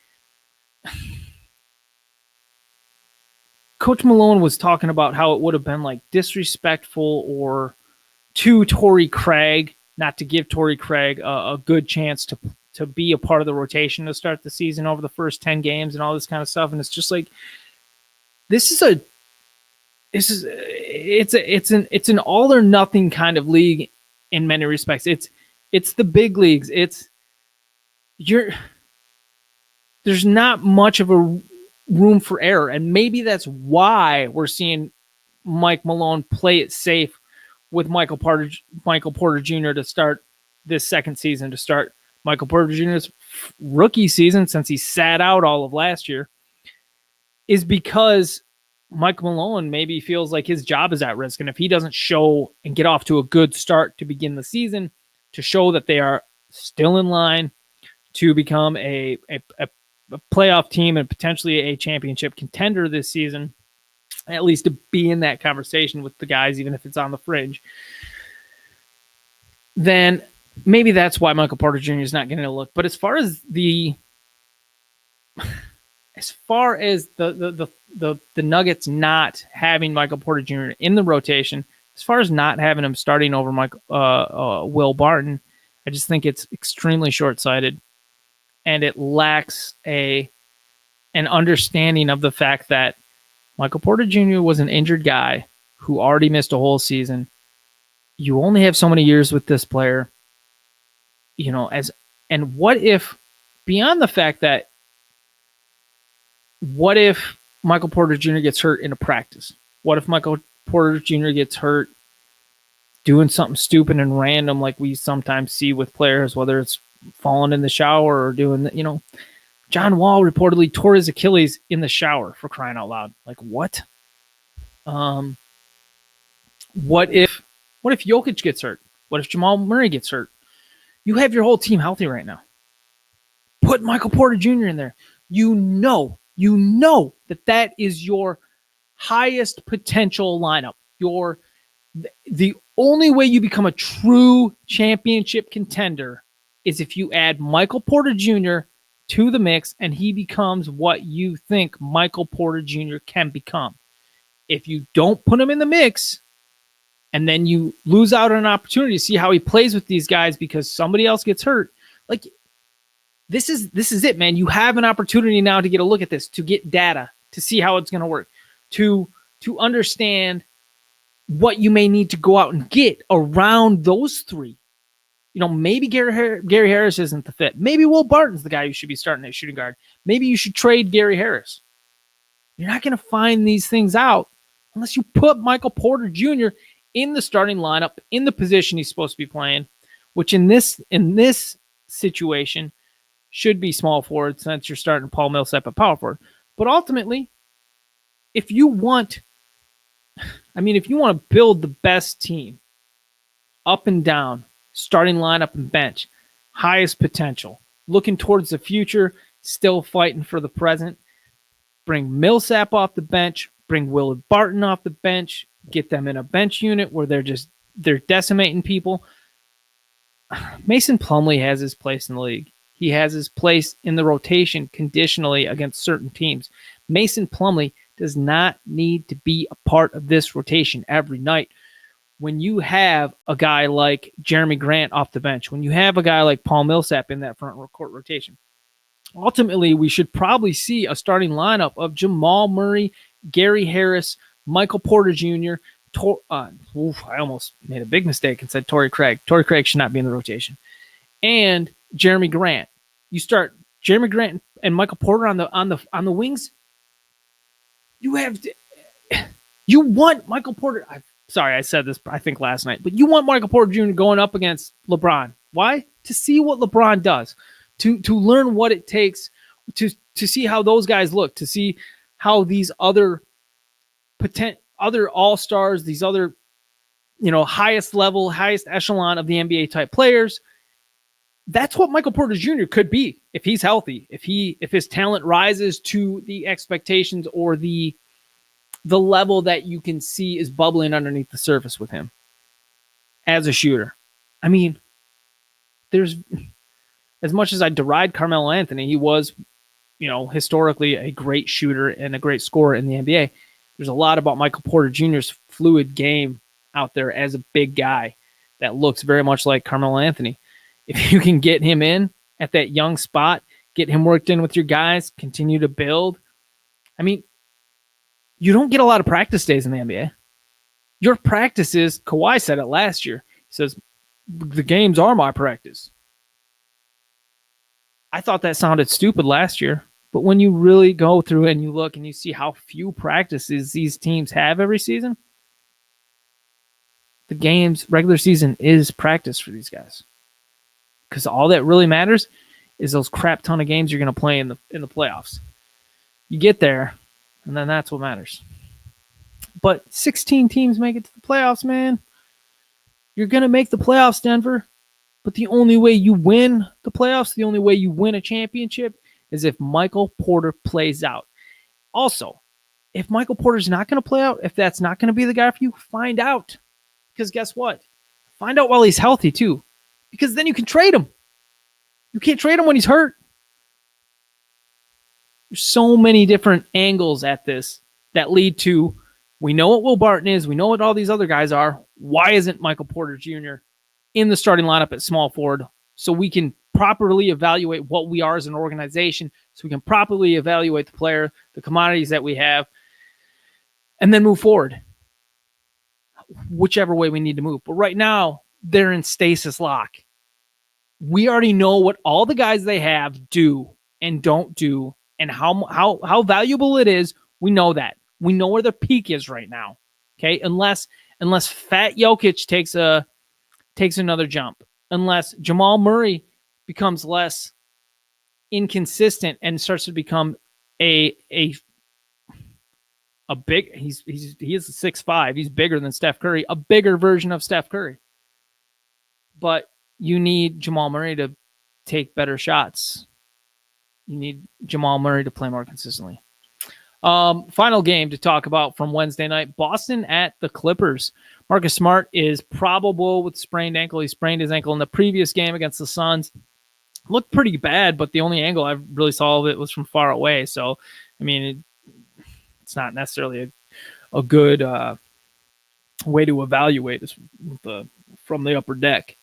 Coach Malone was talking about how it would have been like disrespectful or to Torrey Craig not to give Torrey Craig a good chance to be a part of the rotation to start the season over the first 10 games and all this kind of stuff. And it's just like, it's an all or nothing kind of league in many respects. It's the big leagues. There's not much of a room for error. And maybe that's why we're seeing Mike Malone play it safe with Michael Porter Jr. to start this second season, to start Michael Porter Jr.'s rookie season, since he sat out all of last year, is because Mike Malone maybe feels like his job is at risk. And if he doesn't show and get off to a good start to begin the season, to show that they are still in line to become a playoff team and potentially a championship contender this season, at least to be in that conversation with the guys, even if it's on the fringe, then maybe that's why Michael Porter Jr. is not getting a look. But as far as the Nuggets not having Michael Porter Jr. in the rotation, as far as not having him starting over Will Barton, I just think it's extremely short-sighted, and it lacks an understanding of the fact that Michael Porter Jr. was an injured guy who already missed a whole season. You only have so many years with this player, and what if, beyond the fact that, what if Michael Porter Jr. gets hurt in a practice? What if Michael Porter Jr. gets hurt doing something stupid and random like we sometimes see with players, whether it's falling in the shower or doing, John Wall reportedly tore his Achilles in the shower, for crying out loud. Like, what? What if Jokic gets hurt? What if Jamal Murray gets hurt? You have your whole team healthy right now. Put Michael Porter Jr. in there. You know that is your highest potential lineup. The only way you become a true championship contender is if you add Michael Porter Jr. to the mix and he becomes what you think Michael Porter Jr. can become. If you don't put him in the mix and then you lose out on an opportunity to see how he plays with these guys because somebody else gets hurt, like, this is it, man. You have an opportunity now to get a look at this, to get data, to see how it's going to work, to understand what you may need to go out and get around those three. Maybe Gary Harris isn't the fit. Maybe Will Barton's the guy you should be starting at shooting guard. Maybe you should trade Gary Harris. You're not going to find these things out unless you put Michael Porter Jr. in the starting lineup, in the position he's supposed to be playing, which in this situation should be small forward, since you're starting Paul Millsap at power forward. But ultimately, if you want to build the best team up and down, starting lineup and bench, highest potential, looking towards the future, still fighting for the present, bring Millsap off the bench, bring Will Barton off the bench, get them in a bench unit where they're decimating people. Mason Plumlee has his place in the league. He has his place in the rotation conditionally against certain teams. Mason Plumlee does not need to be a part of this rotation every night. When you have a guy like Jeremy Grant off the bench, when you have a guy like Paul Millsap in that front court rotation, ultimately we should probably see a starting lineup of Jamal Murray, Gary Harris, Michael Porter Jr., I almost made a big mistake and said Torrey Craig. Torrey Craig should not be in the rotation. And Jeremy Grant. You start Jeremy Grant and Michael Porter on the wings. You want Michael Porter. Sorry, I said this, I think last night, but you want Michael Porter Jr. going up against LeBron. Why? To see what LeBron does, to learn what it takes, to see how those guys look, to see how these other all-stars, these other, highest level, highest echelon of the NBA type players. That's what Michael Porter Jr. could be if he's healthy, if his talent rises to the expectations or the level that you can see is bubbling underneath the surface with him as a shooter. I mean, there's, as much as I deride Carmelo Anthony, he was, historically a great shooter and a great scorer in the NBA. There's a lot about Michael Porter Jr.'s fluid game out there as a big guy that looks very much like Carmelo Anthony. If you can get him in at that young spot, get him worked in with your guys, continue to build. I mean, you don't get a lot of practice days in the NBA. Your practice is, Kawhi said it last year. He says, the games are my practice. I thought that sounded stupid last year, but when you really go through and you look and you see how few practices these teams have every season, the games, regular season is practice for these guys. Because all that really matters is those crap ton of games you're going to play in the playoffs. You get there, and then that's what matters. But 16 teams make it to the playoffs, man. You're going to make the playoffs, Denver. But the only way you win the playoffs, the only way you win a championship is if Michael Porter plays out. Also, if Michael Porter's not going to play out, if that's not going to be the guy for you, find out. Because guess what? Find out while he's healthy, too. Because then you can trade him. You can't trade him when he's hurt. There's so many different angles at this that lead to, we know what Will Barton is. We know what all these other guys are. Why isn't Michael Porter Jr. in the starting lineup at small forward so we can properly evaluate what we are as an organization, so we can properly evaluate the player, the commodities that we have, and then move forward whichever way we need to move. But right now, they're in stasis lock. We already know what all the guys they have do and don't do and how valuable it is. We know that. We know where their peak is right now. Okay? Unless Fat Jokic takes another jump. Unless Jamal Murray becomes less inconsistent and starts to become a big, he is 6'5". He's bigger than Steph Curry, a bigger version of Steph Curry. But you need Jamal Murray to take better shots. You need Jamal Murray to play more consistently. Final game to talk about from Wednesday night, Boston at the Clippers. Marcus Smart is probable with sprained ankle. He sprained his ankle in the previous game against the Suns. Looked pretty bad, but the only angle I really saw of it was from far away. So, I mean, it's not necessarily a good way to evaluate this from the upper deck.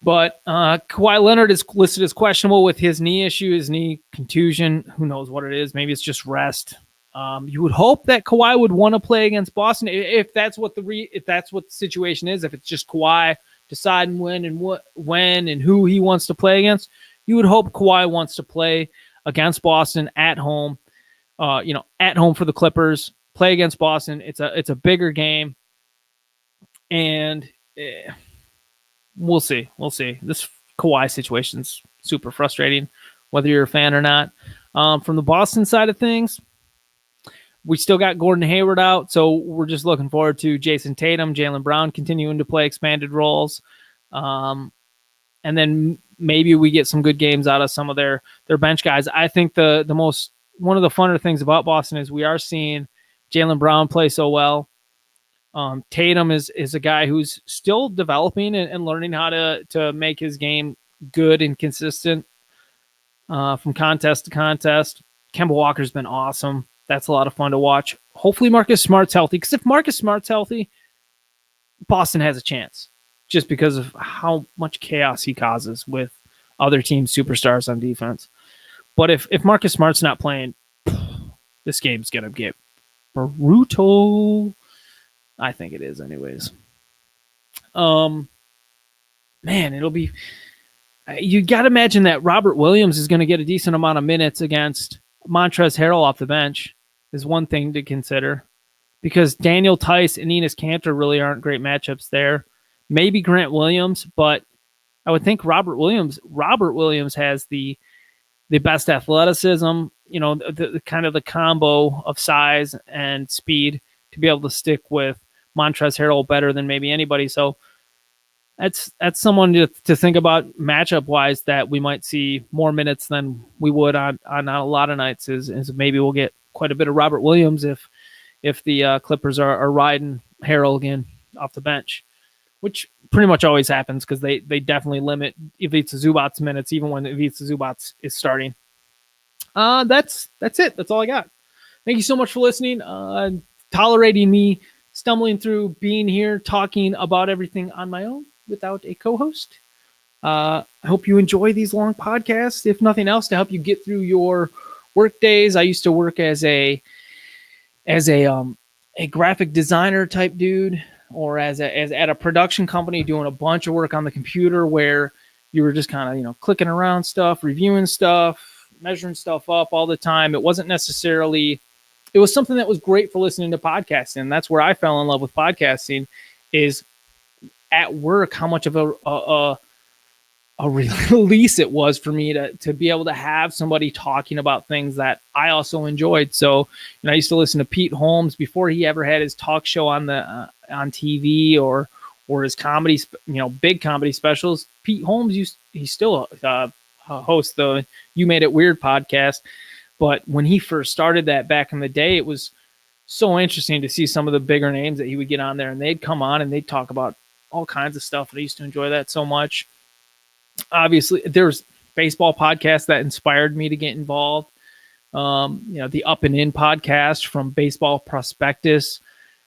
But Kawhi Leonard is listed as questionable with his knee issue, his knee contusion. Who knows what it is? Maybe it's just rest. You would hope that Kawhi would want to play against Boston if that's what the situation is. If it's just Kawhi deciding when and who he wants to play against, you would hope Kawhi wants to play against Boston at home. At home for the Clippers, play against Boston. It's a bigger game, and we'll see. This Kawhi situation's super frustrating, whether you're a fan or not. From the Boston side of things, we still got Gordon Hayward out, so we're just looking forward to Jason Tatum, Jaylen Brown continuing to play expanded roles. And then maybe we get some good games out of some of their bench guys. I think one of the funner things about Boston is we are seeing Jaylen Brown play so well. Tatum is a guy who's still developing and learning how to make his game good and consistent from contest to contest. Kemba Walker's been awesome. That's a lot of fun to watch. Hopefully Marcus Smart's healthy, because if Marcus Smart's healthy, Boston has a chance just because of how much chaos he causes with other teams' superstars on defense. But if Marcus Smart's not playing, this game's going to get brutal. I think it is anyways. Man, it'll be... You got to imagine that Robert Williams is going to get a decent amount of minutes against Montrezl Harrell off the bench is one thing to consider, because Daniel Tice and Enes Kanter really aren't great matchups there. Maybe Grant Williams, but I would think Robert Williams has the best athleticism, the kind of the combo of size and speed to be able to stick with Montrezl Harrell better than maybe anybody. So that's someone to think about matchup wise that we might see more minutes than we would on a lot of nights is maybe we'll get quite a bit of Robert Williams if the Clippers are riding Harrell again off the bench, which pretty much always happens because they definitely limit Ivica Zubac's minutes even when Ivica Zubac is starting. That's it. That's all I got. Thank you so much for listening, tolerating me stumbling through being here, talking about everything on my own. without a co-host. I hope you enjoy these long podcasts, if nothing else, to help you get through your work days. I used to work as a graphic designer type dude, or as at a production company doing a bunch of work on the computer where you were just kind of, clicking around stuff, reviewing stuff, measuring stuff up all the time. It wasn't necessarily, it was something that was great for listening to podcasting. That's where I fell in love with podcasting, is at work, how much of a release it was for me to be able to have somebody talking about things that I also enjoyed. So, I used to listen to Pete Holmes before he ever had his talk show on TV or his comedy, big comedy specials. Pete Holmes he still hosts the You Made It Weird podcast. But when he first started that back in the day, it was so interesting to see some of the bigger names that he would get on there, and they'd come on and they'd talk about all kinds of stuff. And I used to enjoy that so much. Obviously, there's baseball podcasts that inspired me to get involved. The Up and In podcast from Baseball Prospectus.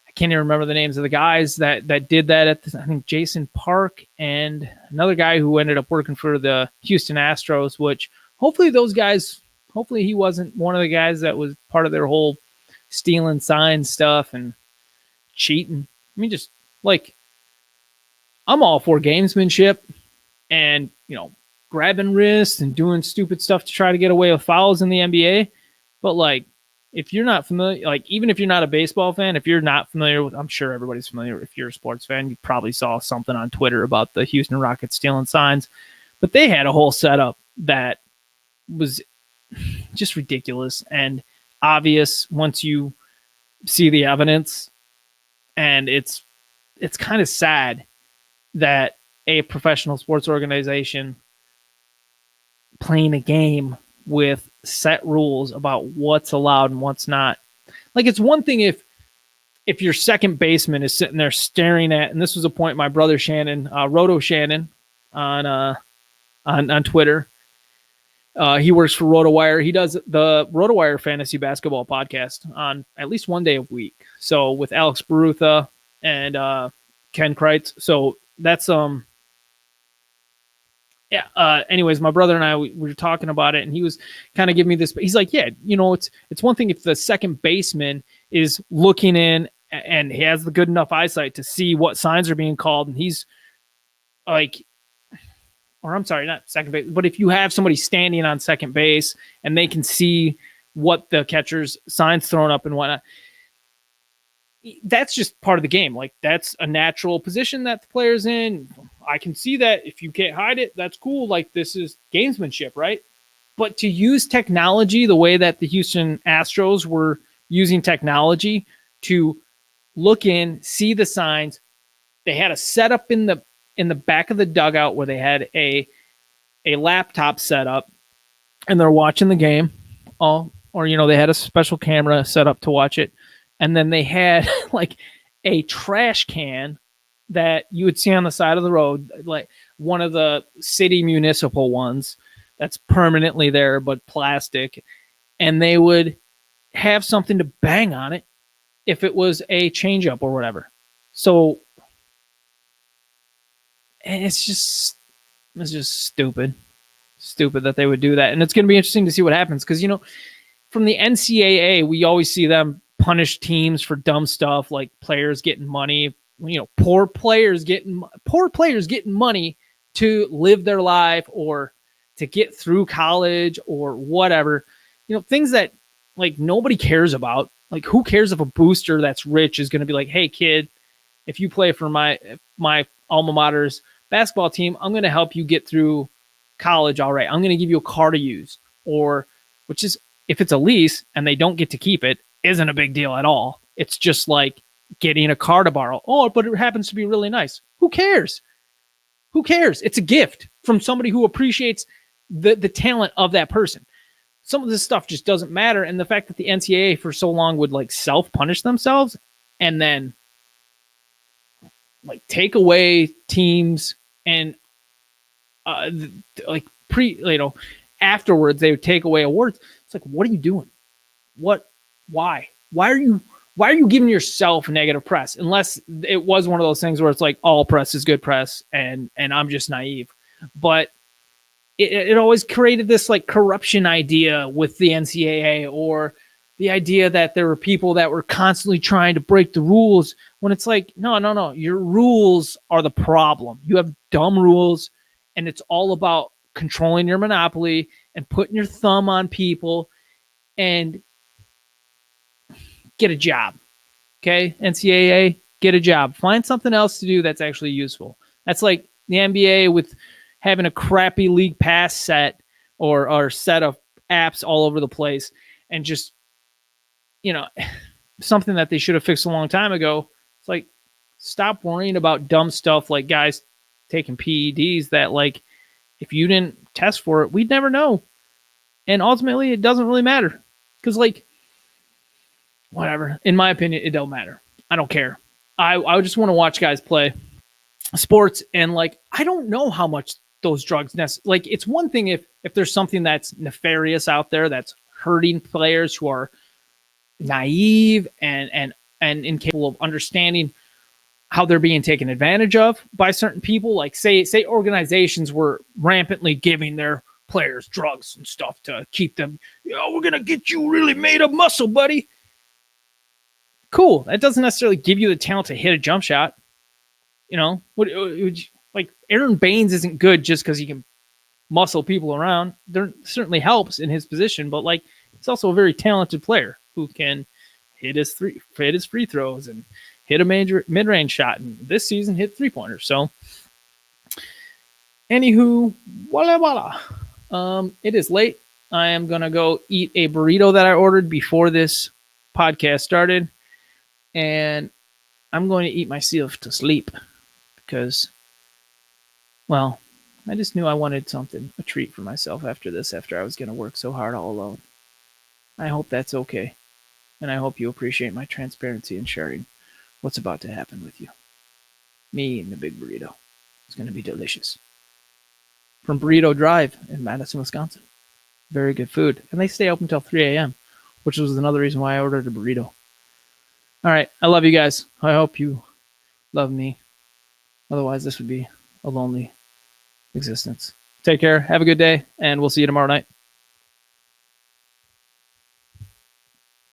I can't even remember the names of the guys that did that. I think Jason Park and another guy who ended up working for the Houston Astros, which hopefully he wasn't one of the guys that was part of their whole stealing signs stuff and cheating. I mean, just I'm all for gamesmanship and, grabbing wrists and doing stupid stuff to try to get away with fouls in the NBA. But if you're not familiar, even if you're not a baseball fan, if you're not familiar with, I'm sure everybody's familiar. If you're a sports fan, you probably saw something on Twitter about the Houston Rockets stealing signs, but they had a whole setup that was just ridiculous and obvious once you see the evidence. And it's kind of sad that a professional sports organization playing a game with set rules about what's allowed and what's not. It's one thing if your second baseman is sitting there staring at, and this was a point my brother Shannon, Roto Shannon on Twitter. He works for RotoWire. He does the RotoWire fantasy basketball podcast on at least one day a week. So with Alex Barutha and Ken Kreitz. So that's anyways, my brother and I, we were talking about it, and he was kind of giving me this. He's like, yeah, it's one thing if the second baseman is looking in and he has the good enough eyesight to see what signs are being called, and he's or I'm sorry, not second base, but if you have somebody standing on second base and they can see what the catcher's signs thrown up and whatnot, that's just part of the game. That's a natural position that the player's in. I can see that. If you can't hide it, that's cool. This is gamesmanship, right? But to use technology the way that the Houston Astros were using technology to look in, see the signs. They had a setup in the back of the dugout where they had a laptop set up and they're watching the game. Or they had a special camera set up to watch it. And then they had a trash can that you would see on the side of the road, one of the city municipal ones that's permanently there, but plastic. And they would have something to bang on it if it was a changeup or whatever. So it's just stupid that they would do that. And it's going to be interesting to see what happens. Because, from the NCAA, we always see them punish teams for dumb stuff like players getting money, poor players getting money to live their life or to get through college or whatever, things that nobody cares about. Who cares if a booster that's rich is going to be like, hey kid, if you play for my alma mater's basketball team, I'm going to help you get through college. All right. I'm going to give you a car to use, which is, if it's a lease and they don't get to keep it, isn't a big deal at all. It's just like getting a car to borrow. Oh, but it happens to be really nice. Who cares? It's a gift from somebody who appreciates the talent of that person. Some of this stuff just doesn't matter. And the fact that the NCAA for so long would self-punish themselves and then take away teams and afterwards they would take away awards. It's what are you doing? Why are you why are you giving yourself negative press? Unless it was one of those things where it's like all press is good press, and I'm just naive. But it always created this like corruption idea with the NCAA, or the idea that there were people that were constantly trying to break the rules, when it's like, no. Your rules are the problem. You have dumb rules, and it's all about controlling your monopoly and putting your thumb on people, and get a job. Okay, NCAA, get a job. Find something else to do that's actually useful. That's like the NBA with having a crappy league pass set or set of apps all over the place, and just, something that they should have fixed a long time ago. It's like, stop worrying about dumb stuff like guys taking PEDs that, like, if you didn't test for it, we'd never know. And ultimately, it doesn't really matter. Because, like, whatever. In my opinion, it don't matter. I don't care. I just want to watch guys play sports, and, like, I don't know how much those drugs like, it's one thing if there's something that's nefarious out there that's hurting players who are naive and incapable of understanding how they're being taken advantage of by certain people. Like, say organizations were rampantly giving their players drugs and stuff to keep them, we're gonna get you really made of muscle, buddy. Cool. That doesn't necessarily give you the talent to hit a jump shot. Like, Aaron Baines isn't good just because he can muscle people around. There certainly helps in his position, but, like, he's also a very talented player who can hit his free throws and hit a major mid-range shot, and this season hit 3-pointers. So, anywho, voila. It is late. I am gonna go eat a burrito that I ordered before this podcast started, and I'm going to eat myself to sleep because, well, I just knew I wanted a treat for myself after I was going to work so hard all alone. I hope that's okay. And I hope you appreciate my transparency in sharing what's about to happen with you. Me eating a big burrito. It's going to be delicious. From Burrito Drive in Madison, Wisconsin. Very good food. And they stay open until 3 a.m., which was another reason why I ordered a burrito. All right. I love you guys. I hope you love me. Otherwise, this would be a lonely existence. Take care. Have a good day. And we'll see you tomorrow night.